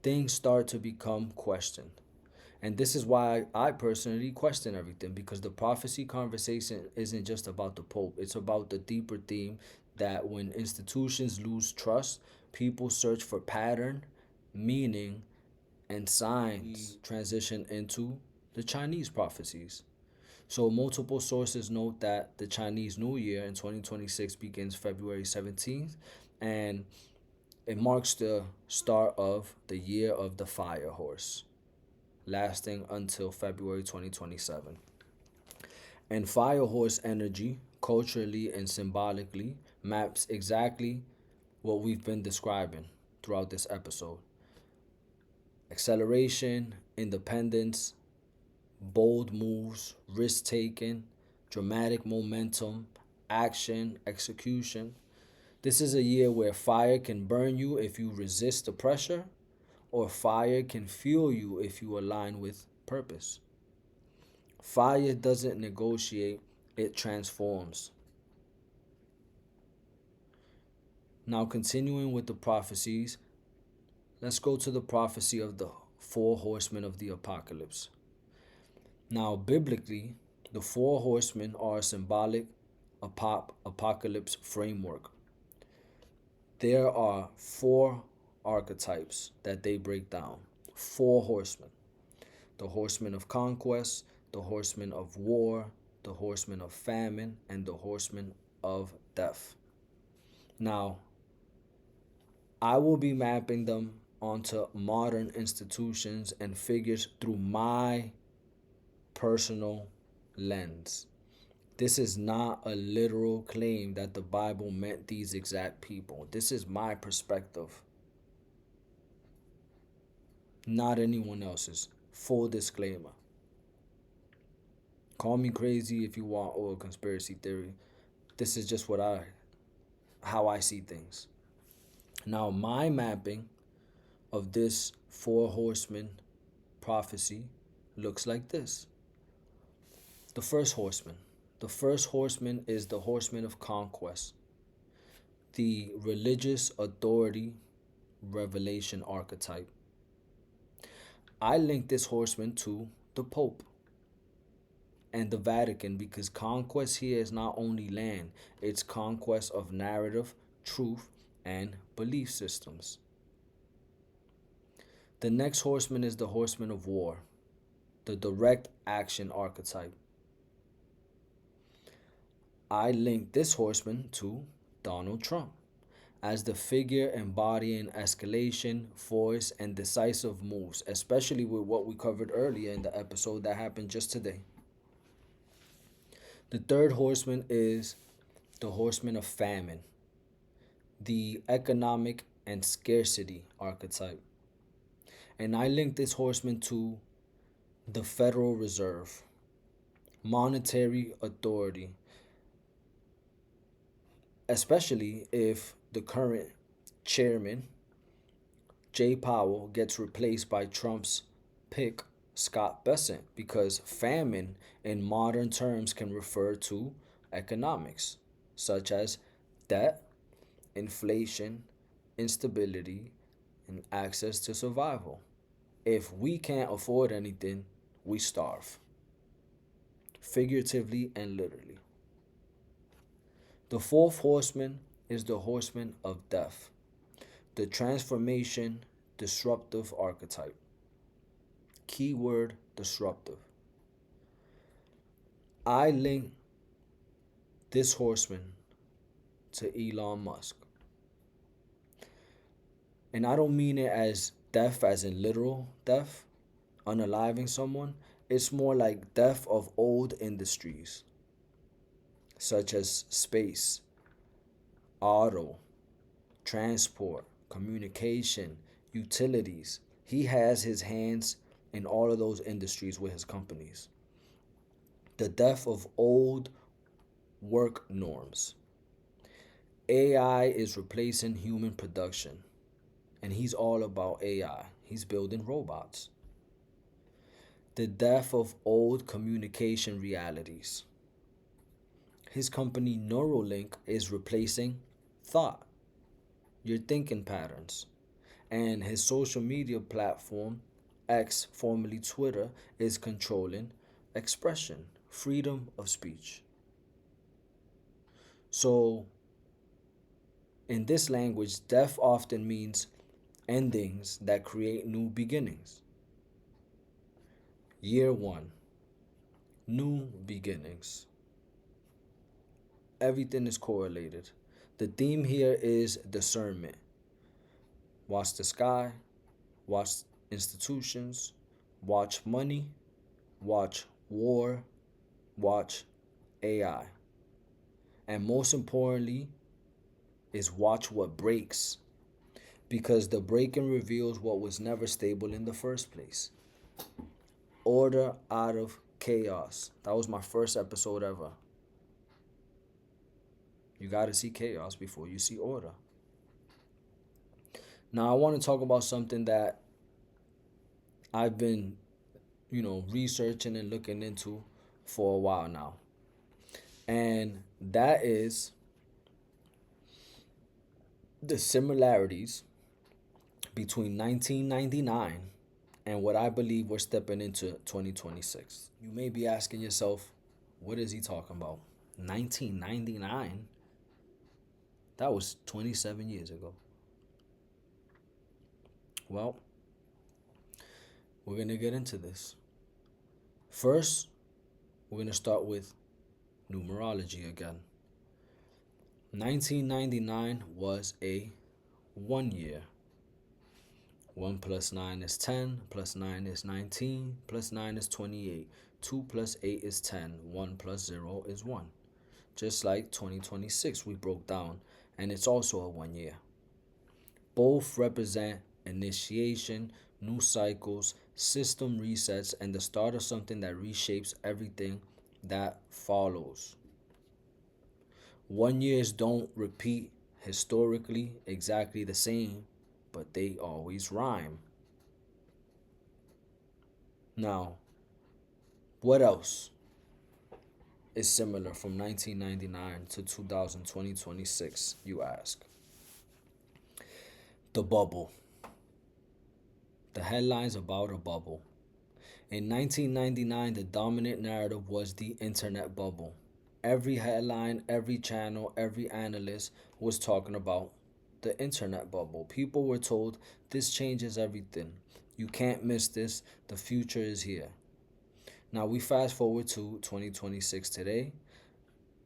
Things start to become questioned. And this is why I personally question everything, because the prophecy conversation isn't just about the Pope. It's about the deeper theme that when institutions lose trust, people search for pattern, meaning, and signs transition into the Chinese prophecies. So multiple sources note that the Chinese New Year in 2026 begins February 17th, and it marks the start of the year of the fire horse, lasting until February 2027. And fire horse energy, culturally and symbolically, maps exactly what we've been describing throughout this episode: acceleration, independence, bold moves, risk taking, dramatic momentum, action, execution. This is a year where fire can burn you if you resist the pressure, or fire can fuel you if you align with purpose. Fire doesn't negotiate, it transforms. Now, continuing with the prophecies, let's go to the prophecy of the four horsemen of the apocalypse. Now, biblically, the four horsemen are a symbolic apocalypse framework. There are four archetypes that they break down. Four horsemen: the horsemen of conquest, the horsemen of war, the horsemen of famine, and the horsemen of death. Now, I will be mapping them onto modern institutions and figures through my personal lens. This is not a literal claim that the Bible meant these exact people. This is my perspective, not anyone else's. Full disclaimer. Call me crazy if you want, or a conspiracy theory. This is just how I see things. Now, my mapping of this four horsemen prophecy looks like this. The first horseman. The first horseman is the horseman of conquest, the religious authority revelation archetype. I link this horseman to the Pope and the Vatican because conquest here is not only land, it's conquest of narrative, truth, and belief systems. The next horseman is the horseman of war, the direct action archetype. I link this horseman to Donald Trump as the figure embodying escalation, force, and decisive moves, especially with what we covered earlier in the episode that happened just today. The third horseman is the horseman of famine, the economic and scarcity archetype. And I link this horseman to the Federal Reserve, monetary authority, especially if the current chairman, Jay Powell, gets replaced by Trump's pick, Scott Bessent, because famine in modern terms can refer to economics, such as debt, inflation, instability, and access to survival. If we can't afford anything, we starve, figuratively and literally. The fourth horseman is the horseman of death, the transformation disruptive archetype. Keyword disruptive. I link this horseman to Elon Musk. And I don't mean it as death as in literal death, unaliving someone. It's more like death of old industries, such as space, auto, transport, communication, utilities. He has his hands in all of those industries with his companies. The death of old work norms. AI is replacing human production, and he's all about AI. He's building robots. The death of old communication realities. His company Neuralink is replacing thought, your thinking patterns. And his social media platform, X, formerly Twitter, is controlling expression, freedom of speech. So, in this language, death often means endings that create new beginnings. Year one, new beginnings. Everything is correlated. The theme here is discernment. Watch the sky, watch institutions, watch money, watch war, watch AI. And most importantly, is watch what breaks. Because the breaking reveals what was never stable in the first place. Order out of chaos. That was my first episode ever. You got to see chaos before you see order. Now, I want to talk about something that I've been, researching and looking into for a while now. And that is the similarities between 1999 and what I believe we're stepping into 2026. You may be asking yourself, what is he talking about? 1999? That was 27 years ago. Well, we're going to get into this. First, we're going to start with numerology again. 1999 was a 1 year. 1 plus 9 is 10, plus 9 is 19, plus 9 is 28. 2 plus 8 is 10, 1 plus 0 is 1. Just like 2026 we broke down, and it's also a 1 year. Both represent initiation, new cycles, system resets, and the start of something that reshapes everything that follows. 1 years don't repeat historically exactly the same, but they always rhyme. Now, what else is similar from 1999 to 2026, you ask? The bubble. The headlines about a bubble. In 1999, the dominant narrative was the internet bubble. Every headline, every channel, every analyst was talking about the internet bubble. People were told this changes everything. You can't miss this. The future is here. Now we fast forward to 2026 today,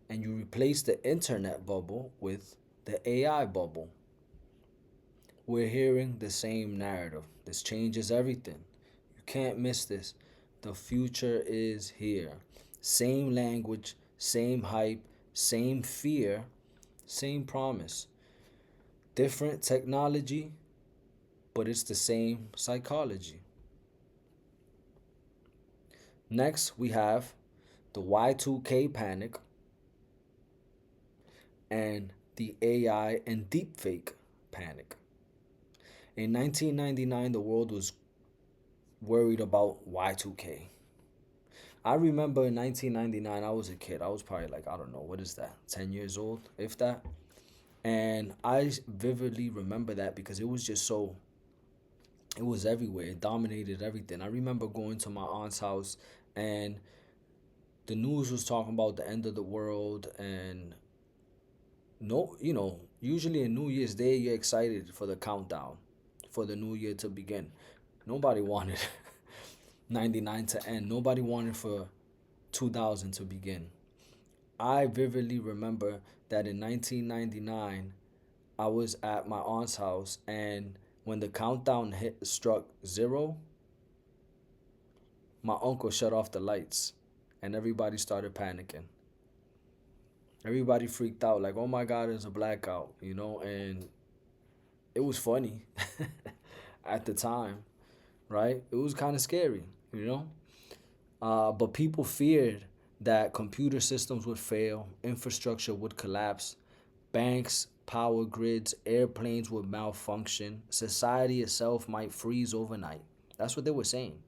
and you replace the internet bubble with the AI bubble. We're hearing the same narrative. This changes everything. You can't miss this. The future is here. Same language, same hype, same fear, same promise. Different technology, but it's the same psychology. Next, we have the Y2K panic and the AI and deepfake panic. In 1999, the world was worried about Y2K. I remember in 1999, I was a kid. I was probably like, I don't know, what is that? 10 years old, if that. And I vividly remember that because it was just so, it was everywhere. It dominated everything. I remember going to my aunt's house and the news was talking about the end of the world and no, usually in New Year's Day, you're excited for the countdown for the new year to begin. Nobody wanted 99 to end. Nobody wanted for 2000 to begin. I vividly remember that in 1999, I was at my aunt's house, and when the countdown struck 0, my uncle shut off the lights, and everybody started panicking. Everybody freaked out, like, oh my God, there's a blackout, and it was funny at the time, right? It was kind of scary, But people feared that computer systems would fail, infrastructure would collapse, banks, power grids, airplanes would malfunction, society itself might freeze overnight. That's what they were saying.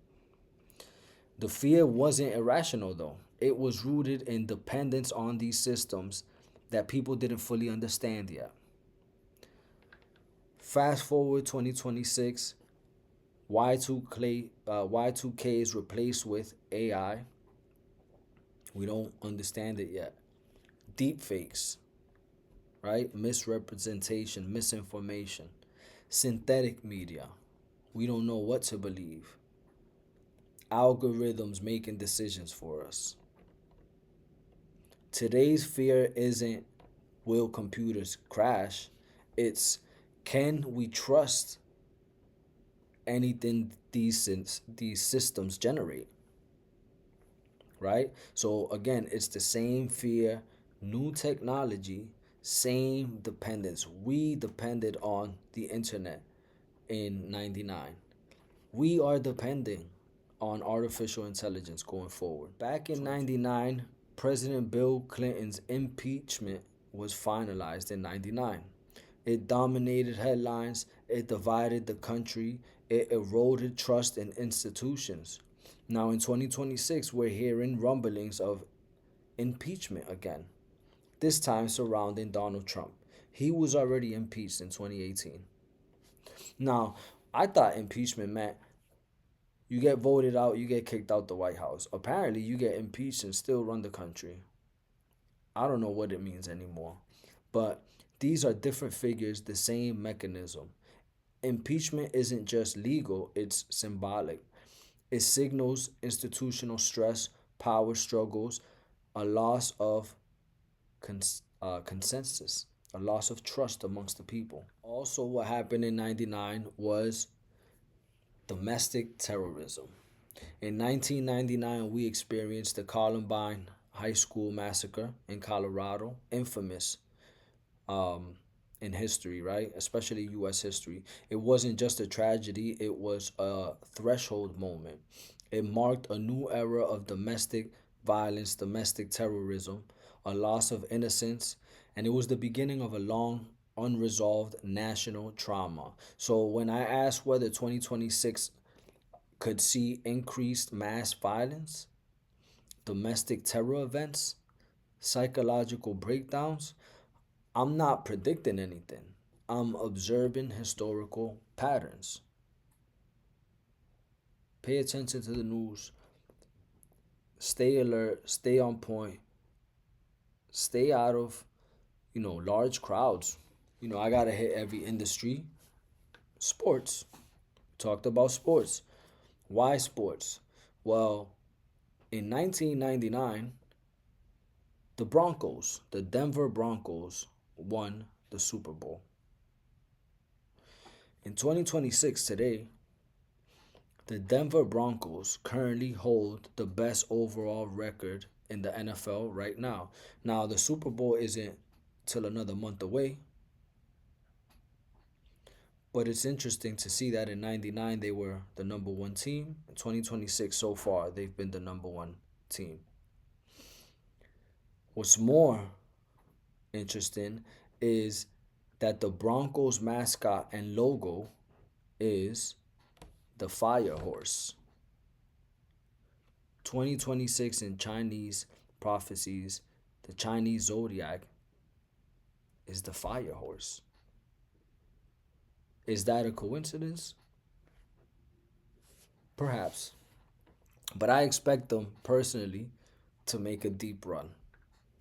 The fear wasn't irrational, though. It was rooted in dependence on these systems that people didn't fully understand yet. Fast forward 2026, Y2K is replaced with AI. We don't understand it yet. Deep fakes, right? Misrepresentation, misinformation. Synthetic media. We don't know what to believe. Algorithms making decisions for us. Today's fear isn't will computers crash? It's can we trust anything these systems generate, right? So again, it's the same fear, new technology, same dependence. We depended on the internet in 99. We are depending on artificial intelligence going forward. Back in 99, President Bill Clinton's impeachment was finalized in 99. It dominated headlines, it divided the country, it eroded trust in institutions. Now in 2026, we're hearing rumblings of impeachment again, this time surrounding Donald Trump. He was already impeached in 2018. Now, I thought impeachment meant you get voted out, you get kicked out the White House. Apparently, you get impeached and still run the country. I don't know what it means anymore. But these are different figures, the same mechanism. Impeachment isn't just legal, it's symbolic. It signals institutional stress, power struggles, a loss of consensus, a loss of trust amongst the people. Also, what happened in 99 was domestic terrorism. In 1999, we experienced the Columbine High School massacre in Colorado, infamous um, in history, right? Especially U.S. history. It wasn't just a tragedy, it was a threshold moment. It marked a new era of domestic violence, domestic terrorism, a loss of innocence, and it was the beginning of a long, unresolved national trauma. So when I asked whether 2026 could see increased mass violence, domestic terror events, psychological breakdowns, I'm not predicting anything. I'm observing historical patterns. Pay attention to the news. Stay alert. Stay on point. Stay out of, large crowds. I gotta hit every industry. Sports. Talked about sports. Why sports? Well, in 1999, the Denver Broncos, won the Super Bowl. In 2026, today, the Denver Broncos currently hold the best overall record in the NFL right now. Now, the Super Bowl isn't till another month away, but it's interesting to see that in 99 they were the number one team. In 2026 so far, they've been the number one team. What's more interesting is that the Broncos mascot and logo is the fire horse. 2026 in Chinese prophecies, the Chinese zodiac is the fire horse. Is that a coincidence? Perhaps. But I expect them personally to make a deep run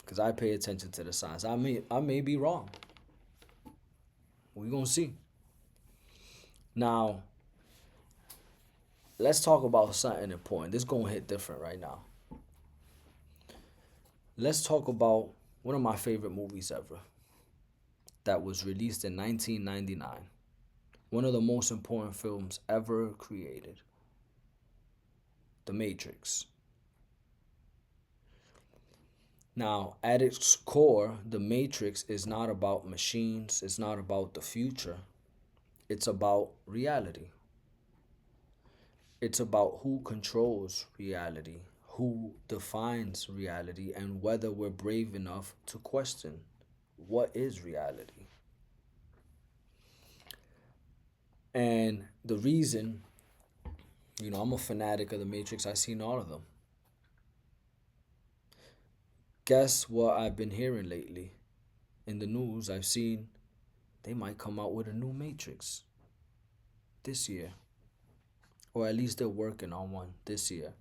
because I pay attention to the signs. I may be wrong. We're going to see. Now, let's talk about something important. This is going to hit different right now. Let's talk about one of my favorite movies ever that was released in 1999. One of the most important films ever created. The Matrix. Now, at its core, The Matrix is not about machines, it's not about the future, it's about reality. It's about who controls reality, who defines reality, and whether we're brave enough to question what is reality. And the reason, I'm a fanatic of The Matrix, I've seen all of them. Guess what I've been hearing lately? In the news, I've seen they might come out with a new Matrix this year. Or at least they're working on one this year.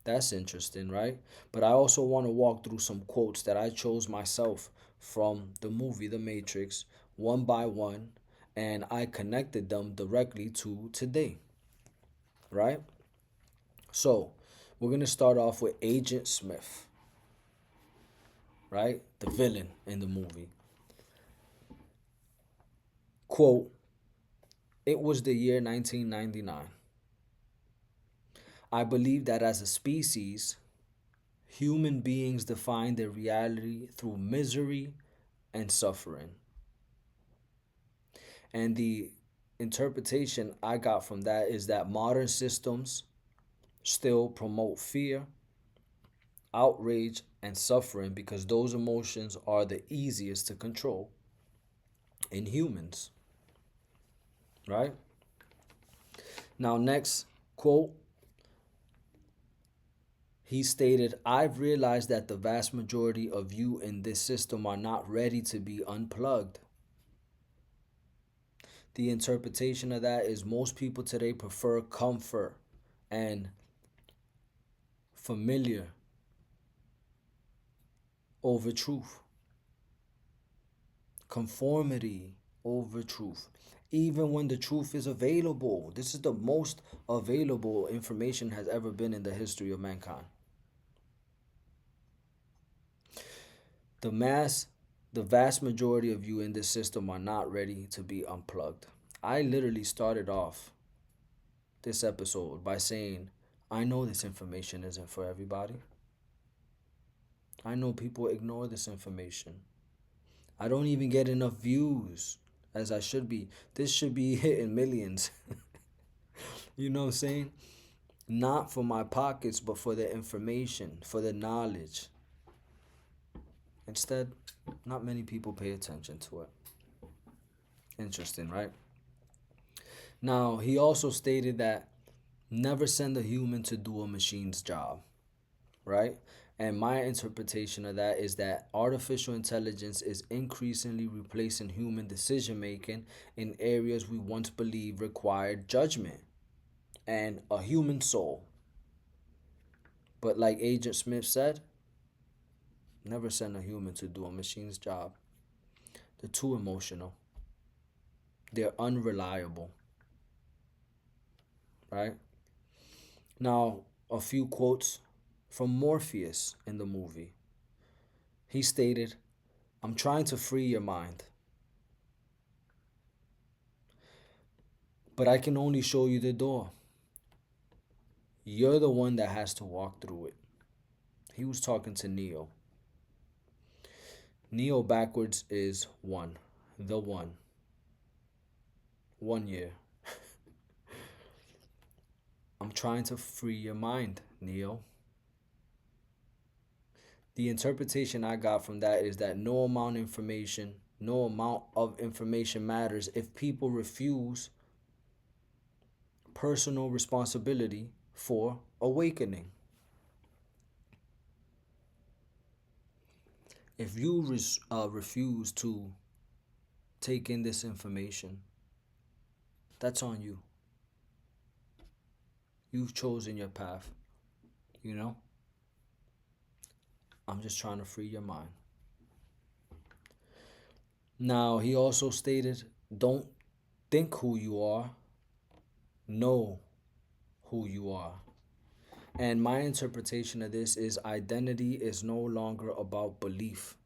That's interesting, right? But I also want to walk through some quotes that I chose myself from the movie The Matrix, one by one, and I connected them directly to today, right? So we're going to start off with Agent Smith, right? The villain in the movie. Quote, "It was the year 1999. I believe that as a species, human beings define their reality through misery and suffering. And the interpretation I got from that is that modern systems still promote fear, outrage, and suffering because those emotions are the easiest to control in humans, right?" Now, next quote, he stated, "I've realized that the vast majority of you in this system are not ready to be unplugged." The interpretation of that is most people today prefer comfort and familiar over truth, conformity over truth, even when the truth is available. This is the most available information has ever been in the history of mankind. The mass, the vast majority of you in this system are not ready to be unplugged. I literally started off this episode by saying, I know this information isn't for everybody. I know people ignore this information. I don't even get enough views as I should be. This should be hitting millions. You know what I'm saying? Not for my pockets, but for the information, for the knowledge. Instead, not many people pay attention to it. Interesting, right? Now, he also stated that never send a human to do a machine's job, right? And my interpretation of that is that artificial intelligence is increasingly replacing human decision making in areas we once believed required judgment and a human soul. But like Agent Smith said, never send a human to do a machine's job. They're too emotional. They're unreliable, right? Now, a few quotes from Morpheus in the movie. He stated, "I'm trying to free your mind, but I can only show you the door. You're the one that has to walk through it." He was talking to Neo. Neo backwards is one, the one. 1 year. "I'm trying to free your mind, Neo." The interpretation I got from that is that no amount of information matters if people refuse personal responsibility for awakening. If you refuse to take in this information, that's on you. You've chosen your path, you know? I'm just trying to free your mind. Now, he also stated, don't think who you are, know who you are. And my interpretation of this is identity is no longer about belief.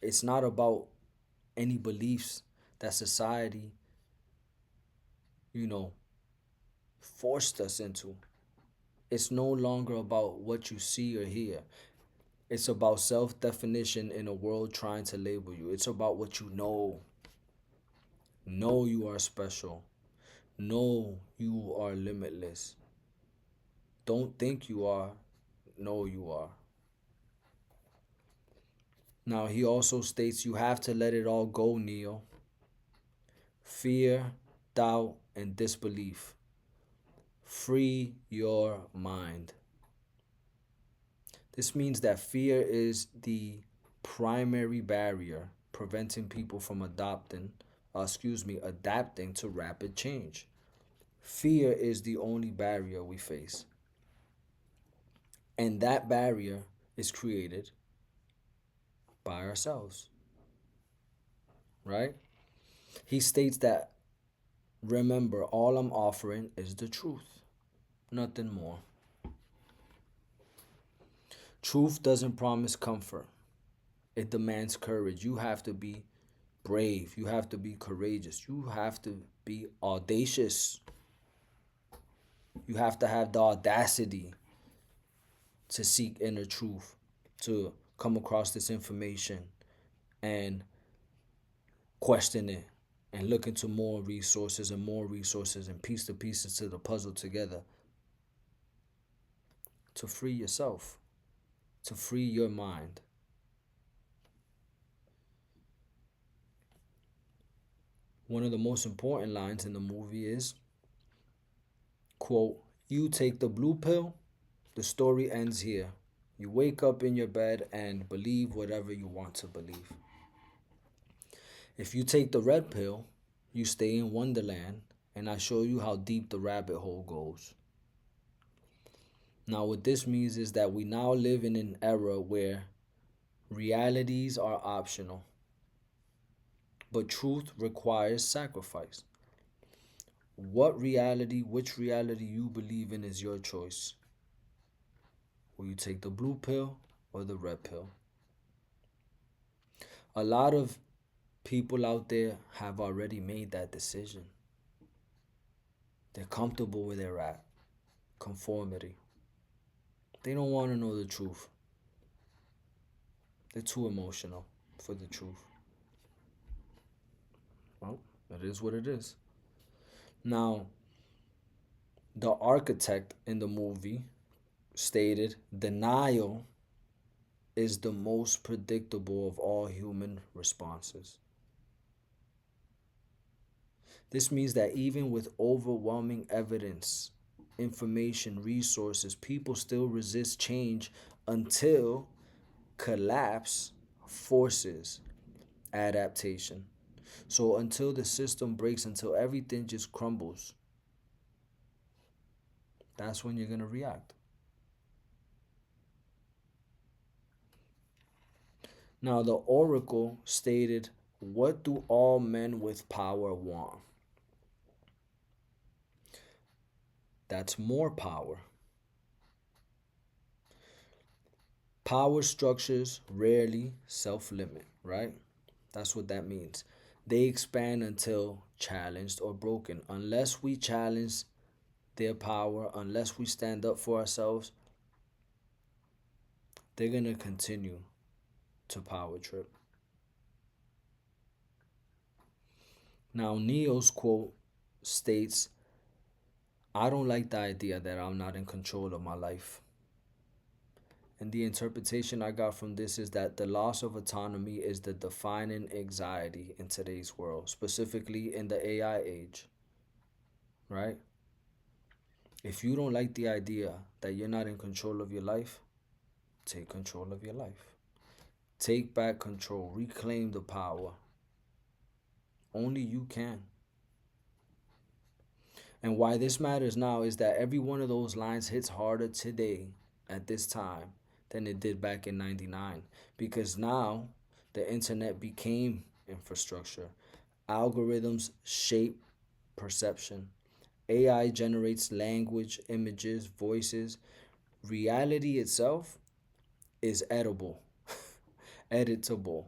It's not about any beliefs that society, you know, forced us into. It's no longer about what you see or hear. It's about self-definition in a world trying to label you. It's about what you know. Know you are special. Know you are limitless. Don't think you are. Know you are. Now, he also states you have to let it all go, Neo. Fear, doubt, and disbelief. Free your mind. This means that fear is the primary barrier preventing people from adapting to rapid change. Fear is the only barrier we face. And that barrier is created by ourselves, right? He states that, remember, all I'm offering is the truth, nothing more. Truth doesn't promise comfort, it demands courage. You have to be brave, you have to be courageous, you have to be audacious. You have to have the audacity to seek inner truth, to come across this information and question it and look into more resources and piece the pieces to the puzzle together to free yourself, to free your mind. One of the most important lines in the movie is, quote, "You take the blue pill, the story ends here. You wake up in your bed and believe whatever you want to believe. If you take the red pill, you stay in Wonderland, and I show you how deep the rabbit hole goes." Now, what this means is that we now live in an era where realities are optional, but truth requires sacrifice. Which reality you believe in is your choice. Will you take the blue pill or the red pill? A lot of people out there have already made that decision. They're comfortable where they're at. Conformity. They don't want to know the truth. They're too emotional for the truth. Well, it is what it is. Now, the architect in the movie stated, "Denial is the most predictable of all human responses." This means that even with overwhelming evidence, information, resources, people still resist change until collapse forces adaptation. So until the system breaks, until everything just crumbles, that's when you're going to react. Now, the oracle stated, "What do all men with power want?" That's more power. Power structures rarely self-limit, right? That's what that means. They expand until challenged or broken. Unless we challenge their power, unless we stand up for ourselves, they're going to continue to power trip. Now, Neo's quote states, "I don't like the idea that I'm not in control of my life." And the interpretation I got from this is that the loss of autonomy is the defining anxiety in today's world, specifically in the AI age, right? If you don't like the idea that you're not in control of your life, take control of your life. Take back control, reclaim the power. Only you can. And why this matters now is that every one of those lines hits harder today at this time than it did back in 99. Because now the internet became infrastructure. Algorithms shape perception. AI generates language, images, voices. Reality itself is edible, editable.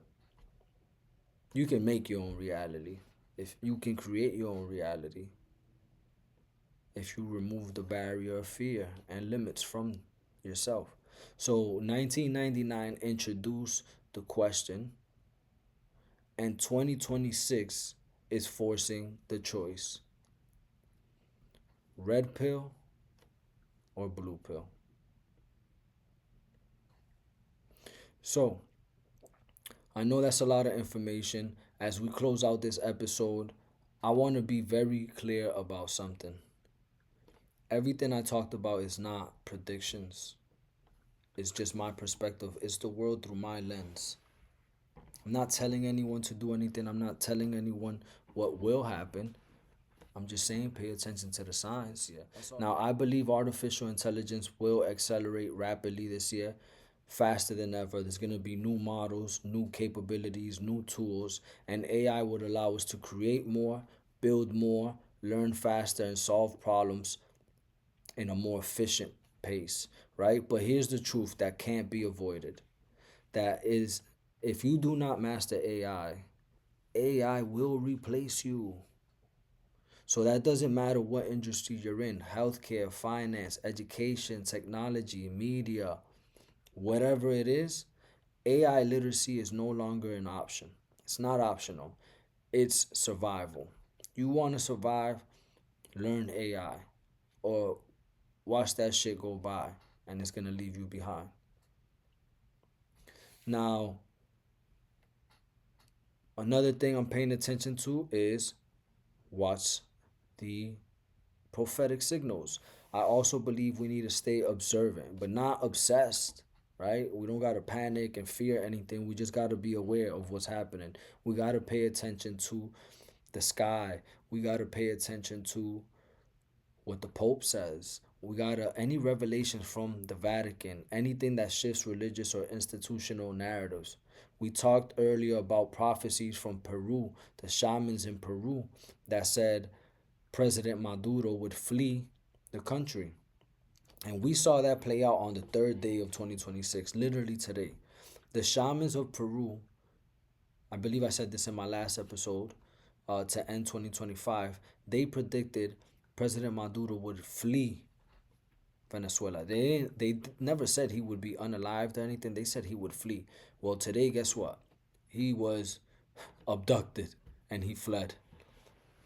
You can make your own reality. If you can create your own reality, if you remove the barrier of fear and limits from yourself. So 1999 introduced the question, and 2026 is forcing the choice. Red pill or blue pill. So, I know that's a lot of information. As we close out this episode, I want to be very clear about something. Everything I talked about is not predictions. It's just my perspective. It's the world through my lens. I'm not telling anyone to do anything. I'm not telling anyone what will happen. I'm just saying pay attention to the signs. Yeah. Now, I believe artificial intelligence will accelerate rapidly this year. faster than ever. There's going to be new models, new capabilities, new tools, and AI would allow us to create more, build more, learn faster, and solve problems in a more efficient pace, right? But here's the truth that can't be avoided. That is, if you do not master AI, AI will replace you. So that doesn't matter what industry you're in, healthcare, finance, education, technology, media, whatever it is, AI literacy is no longer an option. It's not optional. It's survival. You want to survive, learn AI or watch that shit go by and it's going to leave you behind. Now, another thing I'm paying attention to is watch the prophetic signals. I also believe we need to stay observant, but not obsessed, right? We don't got to panic and fear anything. We just got to be aware of what's happening. We got to pay attention to the sky. We got to pay attention to what the Pope says. We got to, any revelations from the Vatican, anything that shifts religious or institutional narratives. We talked earlier about prophecies from Peru, the shamans in Peru that said President Maduro would flee the country. And we saw that play out on the third day of 2026, literally today. The shamans of Peru, I believe I said this in my last episode, to end 2025, they predicted President Maduro would flee Venezuela. They never said he would be unalived or anything. They said he would flee. Well, today, guess what? He was abducted and he fled.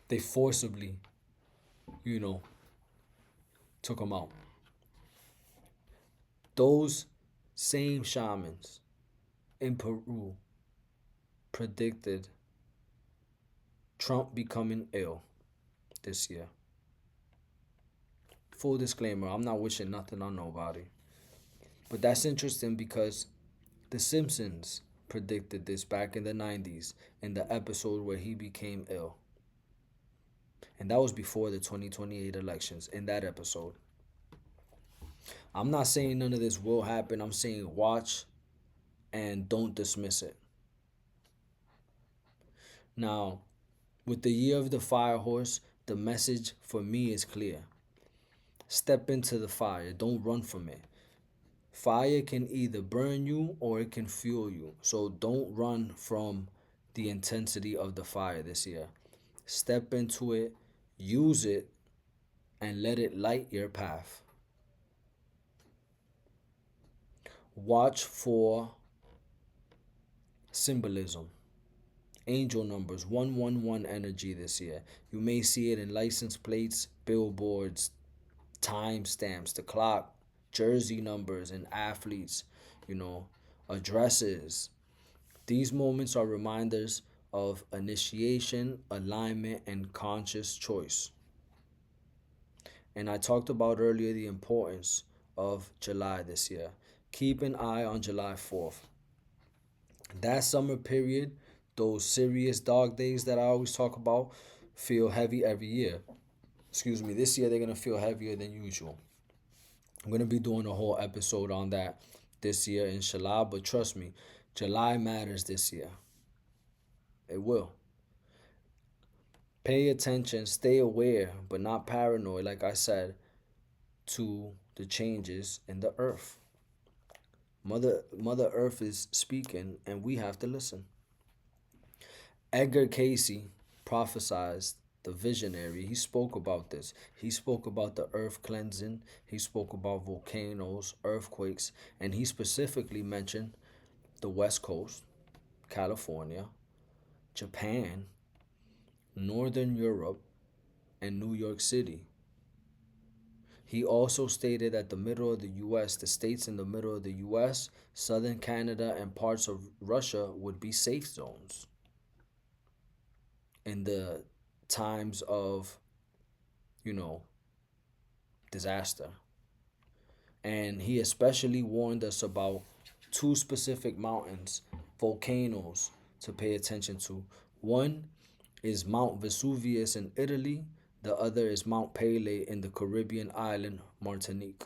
They forcibly, you know, took him out. Those same shamans in Peru predicted Trump becoming ill this year. Full disclaimer, I'm not wishing nothing on nobody. But that's interesting because The Simpsons predicted this back in the 90s in the episode where he became ill. And that was before the 2028 elections in that episode. I'm not saying none of this will happen. I'm saying watch and don't dismiss it. Now, with the year of the fire horse, the message for me is clear. Step into the fire. Don't run from it. Fire can either burn you or it can fuel you. So don't run from the intensity of the fire this year. Step into it, use it, and let it light your path. Watch for symbolism. Angel numbers, 111 energy this year. You may see it in license plates, billboards, timestamps, the clock, jersey numbers, and athletes, addresses. These moments are reminders of initiation, alignment, and conscious choice. And I talked about earlier the importance of July this year. Keep an eye on July 4th. That summer period, those serious dog days that I always talk about, feel heavy every year. Excuse me, this year they're going to feel heavier than usual. I'm going to be doing a whole episode on that this year, inshallah. But trust me, July matters this year. It will. Pay attention, stay aware, but not paranoid, like I said, to the changes in the earth. Mother Earth is speaking, and we have to listen. Edgar Casey prophesized, the visionary. He spoke about this. He spoke about the earth cleansing. He spoke about volcanoes, earthquakes, and he specifically mentioned the West Coast, California, Japan, Northern Europe, and New York City. He also stated that the middle of the U.S., the states in the middle of the U.S., southern Canada, and parts of Russia would be safe zones in the times of, disaster. And he especially warned us about two specific mountains, volcanoes, to pay attention to. One is Mount Vesuvius in Italy. The other is Mount Pelee in the Caribbean island, Martinique.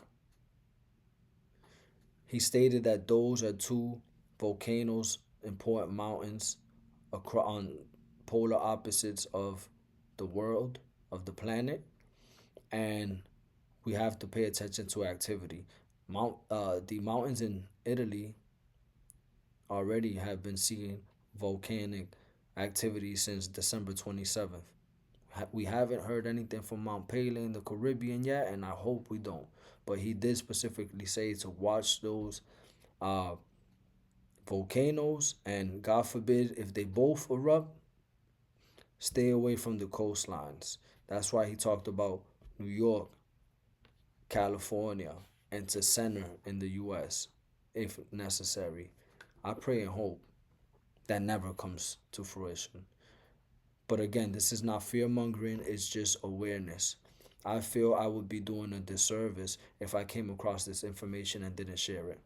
He stated that those are two volcanoes, important mountains on polar opposites of the world, of the planet, and we have to pay attention to activity. The mountains in Italy already have been seeing volcanic activity since December 27th. We haven't heard anything from Mount Pele in the Caribbean yet, and I hope we don't. But he did specifically say to watch those uh, volcanoes, and God forbid if they both erupt, stay away from the coastlines. That's why he talked about New York, California, and to center in the U.S. if necessary. I pray and hope that never comes to fruition. But again, this is not fear mongering, it's just awareness. I feel I would be doing a disservice if I came across this information and didn't share it.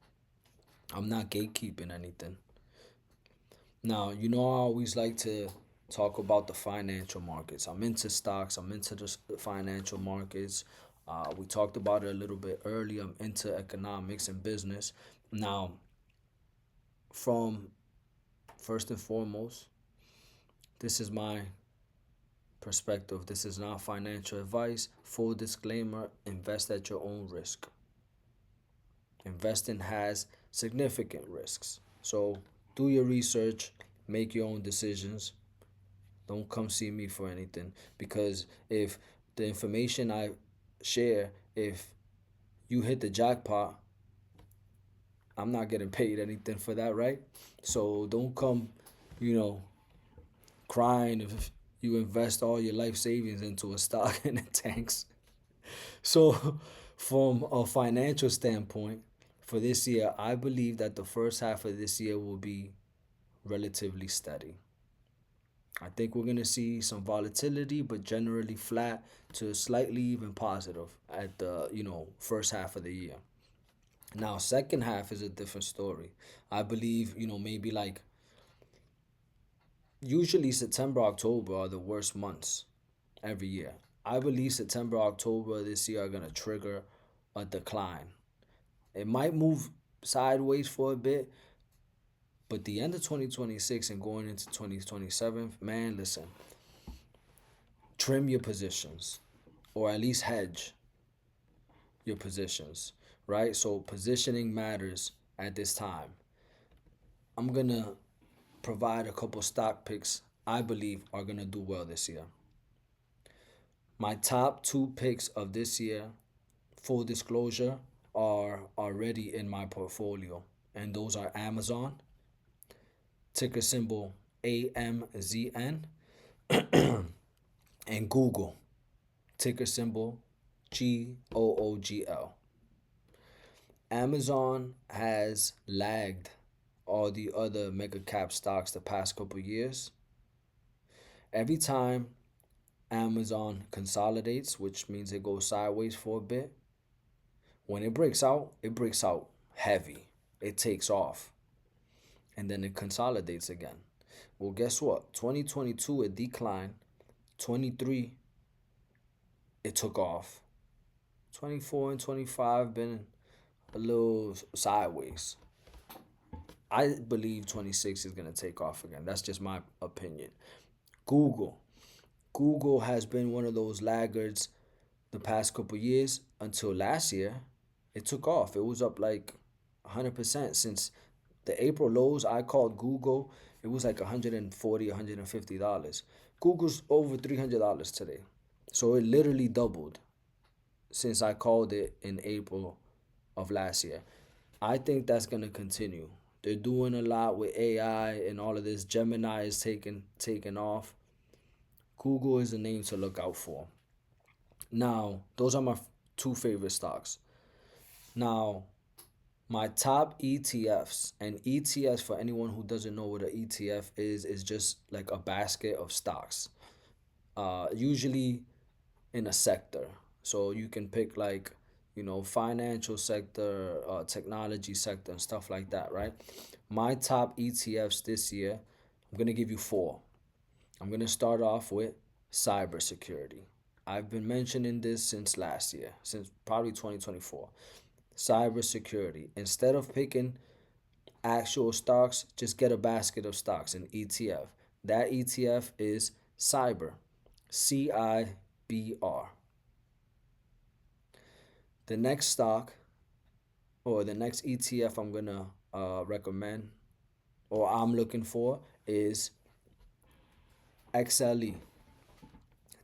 I'm not gatekeeping anything. Now, I always like to talk about the financial markets. I'm into stocks, I'm into the financial markets. We talked about it a little bit earlier. I'm into economics and business. Now, from first and foremost, this is my perspective. This is not financial advice. Full disclaimer, invest at your own risk. Investing has significant risks. So do your research, make your own decisions. Don't come see me for anything, because if the information I share, if you hit the jackpot, I'm not getting paid anything for that, right? So don't come, you know, crying if you invest all your life savings into a stock and it tanks. So, from a financial standpoint, for this year, I believe that the first half of this year will be relatively steady. I think we're going to see some volatility, but generally flat to slightly even positive at the, first half of the year. Now, second half is a different story. I believe, maybe like usually September, October are the worst months every year. I believe September, October this year are going to trigger a decline. It might move sideways for a bit, but the end of 2026 and going into 2027, man, listen, trim your positions or at least hedge your positions, right? So positioning matters at this time. I'm going to provide a couple stock picks I believe are going to do well this year. My top two picks of this year, full disclosure, are already in my portfolio, and those are Amazon, ticker symbol AMZN, and Google, ticker symbol GOOGL. Amazon has lagged all the other mega cap stocks the past couple years. Every time Amazon consolidates, which means it goes sideways for a bit, when it breaks out heavy. It takes off. And then it consolidates again. Well, guess what? 2022, it declined. 23, it took off. 24 and 25 been a little sideways. I believe 26 is going to take off again. That's just my opinion. Google. Google has been one of those laggards the past couple years until last year. It took off. It was up like 100% since the April lows. I called Google. It was like $140, $150. Google's over $300 today. So it literally doubled since I called it in April of last year. I think that's going to continue. They're doing a lot with AI and all of this. Gemini is taking off. Google is a name to look out for. Now, those are my two favorite stocks. Now, my top ETFs, and ETFs, for anyone who doesn't know what an ETF is just like a basket of stocks, usually in a sector. So you can pick like, financial sector, technology sector, and stuff like that, right? My top ETFs this year, I'm going to give you four. I'm going to start off with cybersecurity. I've been mentioning this since last year, since probably 2024. cybersecurity. Instead of picking actual stocks, just get a basket of stocks, an ETF. That ETF is cyber, CIBR. The next stock or the next ETF I'm gonna recommend or I'm looking for is XLE,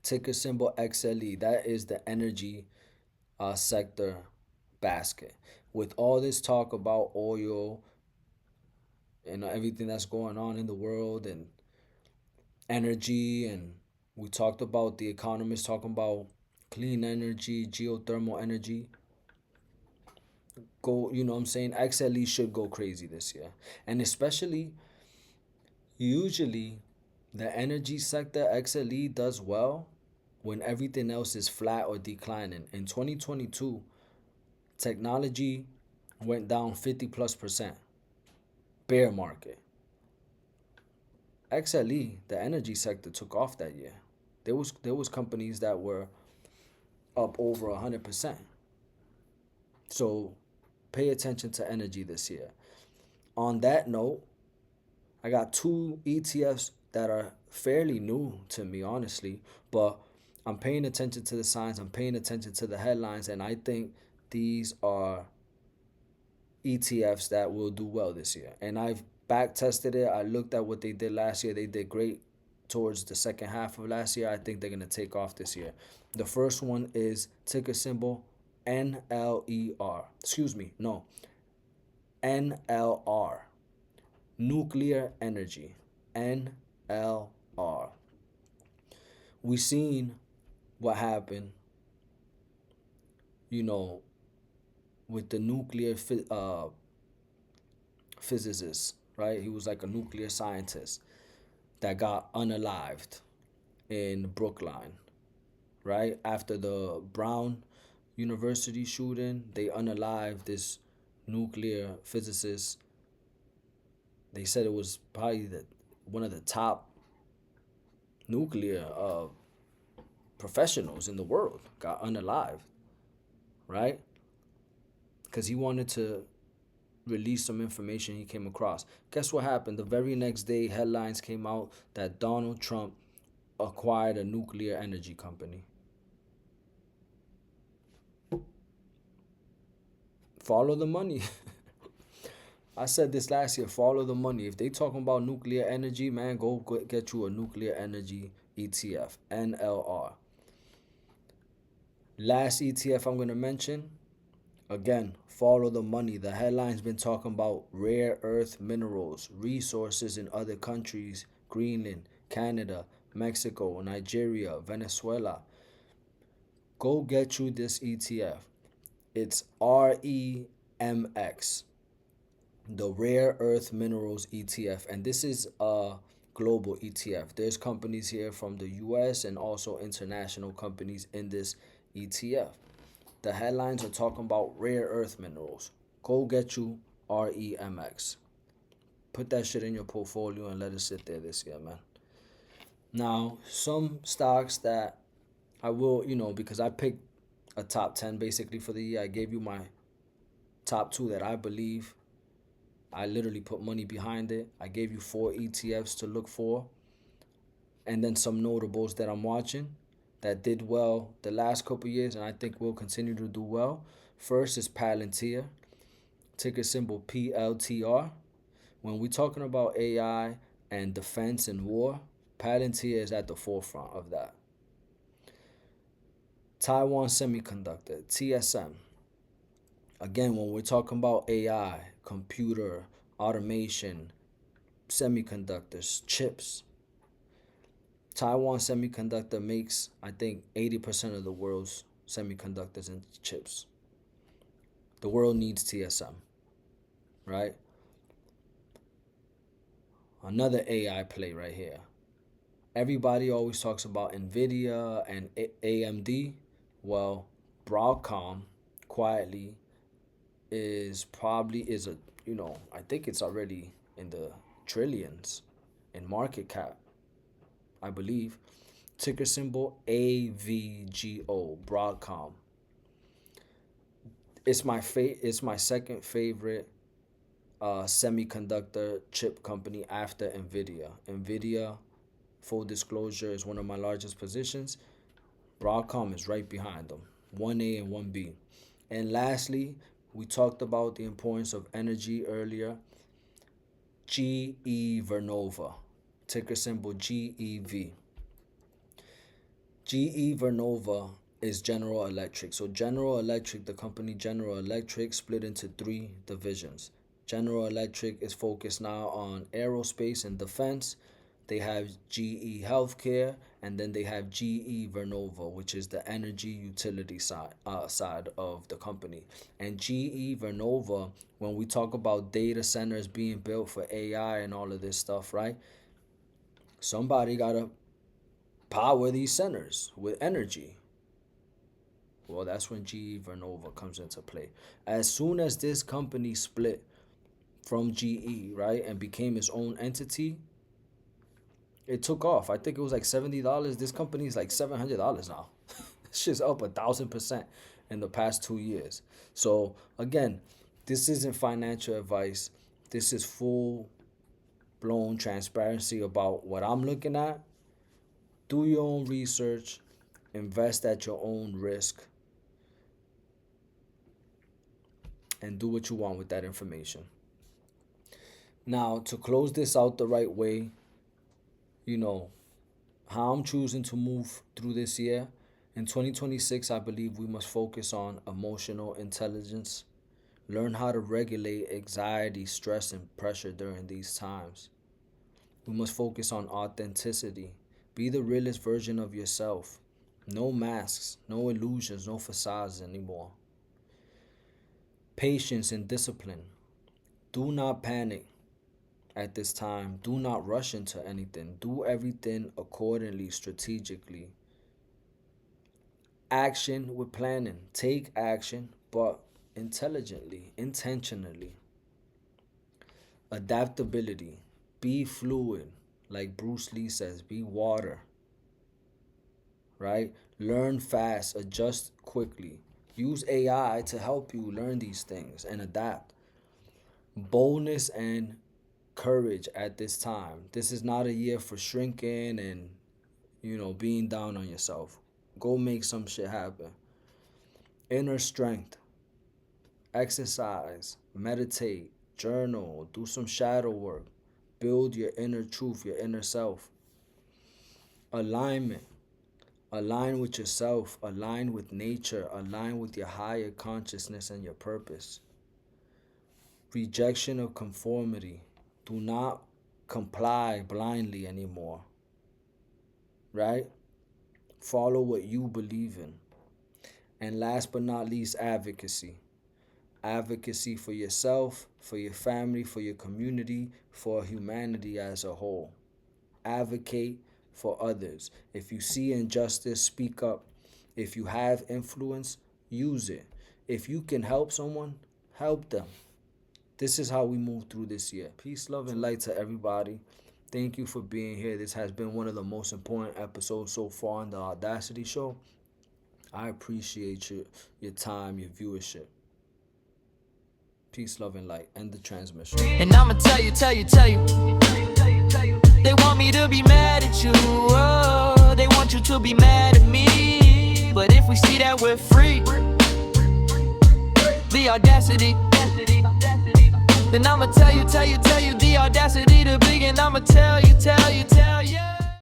ticker symbol XLE. That is the energy sector basket. With all this talk about oil and everything that's going on in the world and energy, and we talked about the Economist talking about clean energy, geothermal energy. Go, you know what I'm saying? XLE should go crazy this year. And especially, usually, the energy sector, XLE, does well when everything else is flat or declining. In 2022, technology went down 50 plus percent. Bear market. XLE, the energy sector, took off that year. There was companies that were up over 100%. So pay attention to energy this year. On that note, I got two ETFs that are fairly new to me, honestly, but I'm paying attention to the signs, I'm paying attention to the headlines, and I think these are ETFs that will do well this year. And I've back tested it. I looked at what they did last year. They did great towards the second half of last year. I think they're going to take off this year. The first one is ticker symbol NLER. Excuse me, no. NLR. Nuclear energy. NLR. We seen what happened, you know, with the nuclear physicist, right? He was like a nuclear scientist that got unalived in Brookline, right? After the Brown University shooting, they unalived this nuclear physicist. They said it was probably one of the top nuclear professionals in the world got unalived, right? Because he wanted to release some information he came across. Guess what happened? The very next day, headlines came out that Donald Trump acquired a nuclear energy company. Follow the money. I said this last year, follow the money. If they talking about nuclear energy, man, go get you a nuclear energy ETF, NLR. Last ETF I'm going to mention, again, follow the money. The headline's been talking about rare earth minerals, resources in other countries, Greenland, Canada, Mexico, Nigeria, Venezuela. Go get you this ETF. It's REMX, the Rare Earth Minerals ETF. And this is a global ETF. There's companies here from the US and also international companies in this ETF. The headlines are talking about rare earth minerals. Go get you REMX. Put that shit in your portfolio and let it sit there this year, man. Now, some stocks that I will, because I picked a top 10 basically for the year. I gave you my top two that I believe. I literally put money behind it. I gave you 4 ETFs to look for. And then some notables that I'm watching that did well the last couple years and I think will continue to do well. First is Palantir, ticker symbol PLTR. When we're talking about AI and defense and war, Palantir is at the forefront of that. Taiwan Semiconductor, TSM. Again, when we're talking about AI, computer, automation, semiconductors, chips, Taiwan Semiconductor makes, I think, 80% of the world's semiconductors and chips. The world needs TSM, right? Another AI play right here. Everybody always talks about NVIDIA and AMD. Well, Broadcom quietly is a, I think it's already in the trillions in market cap, I believe. Ticker symbol AVGO, Broadcom. It's my second favorite semiconductor chip company after Nvidia. Nvidia, full disclosure, is one of my largest positions. Broadcom is right behind them, 1A and 1B. And lastly, we talked about the importance of energy earlier. GE Vernova, ticker symbol GEV. GE Vernova is General Electric. So General Electric, the company General Electric, split into three divisions. General Electric is focused now on aerospace and defense. They have GE Healthcare, and then they have GE Vernova, which is the energy utility side of the company. And GE Vernova, when we talk about data centers being built for AI and all of this stuff, right? Somebody gotta power these centers with energy. Well, that's when GE Vernova comes into play. As soon as this company split from GE, right, and became its own entity, it took off. I think it was like $70. This company is like $700 now. This shit's up 1,000% in the past 2 years. So again, this isn't financial advice. This is full-blown transparency about what I'm looking at. Do your own research. Invest at your own risk. And do what you want with that information. Now, to close this out the right way, how I'm choosing to move through this year. In 2026, I believe we must focus on emotional intelligence. Learn how to regulate anxiety, stress, and pressure during these times. We must focus on authenticity. Be the realest version of yourself. No masks, no illusions, no facades anymore. Patience and discipline. Do not panic at this time. Do not rush into anything. Do everything accordingly, strategically. Action with planning. Take action, but intelligently, intentionally. Adaptability. Be fluid. Like Bruce Lee says, be water. Right? Learn fast, adjust quickly. Use AI to help you learn these things and adapt. Boldness and courage at this time. This is not a year for shrinking and, being down on yourself. Go make some shit happen. Inner strength. Exercise. Meditate. Journal. Do some shadow work. Build your inner truth, your inner self. Alignment. Align with yourself. Align with nature. Align with your higher consciousness and your purpose. Rejection of conformity. Do not comply blindly anymore. Right? Follow what you believe in. And last but not least, advocacy. Advocacy for yourself, for your family, for your community, for humanity as a whole. Advocate for others. If you see injustice, speak up. If you have influence, use it. If you can help someone, help them. This is how we move through this year. Peace, love, and light to everybody. Thank you for being here. This has been one of the most important episodes so far on the Audacity Show. I appreciate your time, your viewership. Peace, love, and light. End the transmission. And I'ma tell you. They want me to be mad at you. Oh, they want you to be mad at me. But if we see that we're free, the audacity. Then I'ma tell you the audacity to begin. I'ma tell you.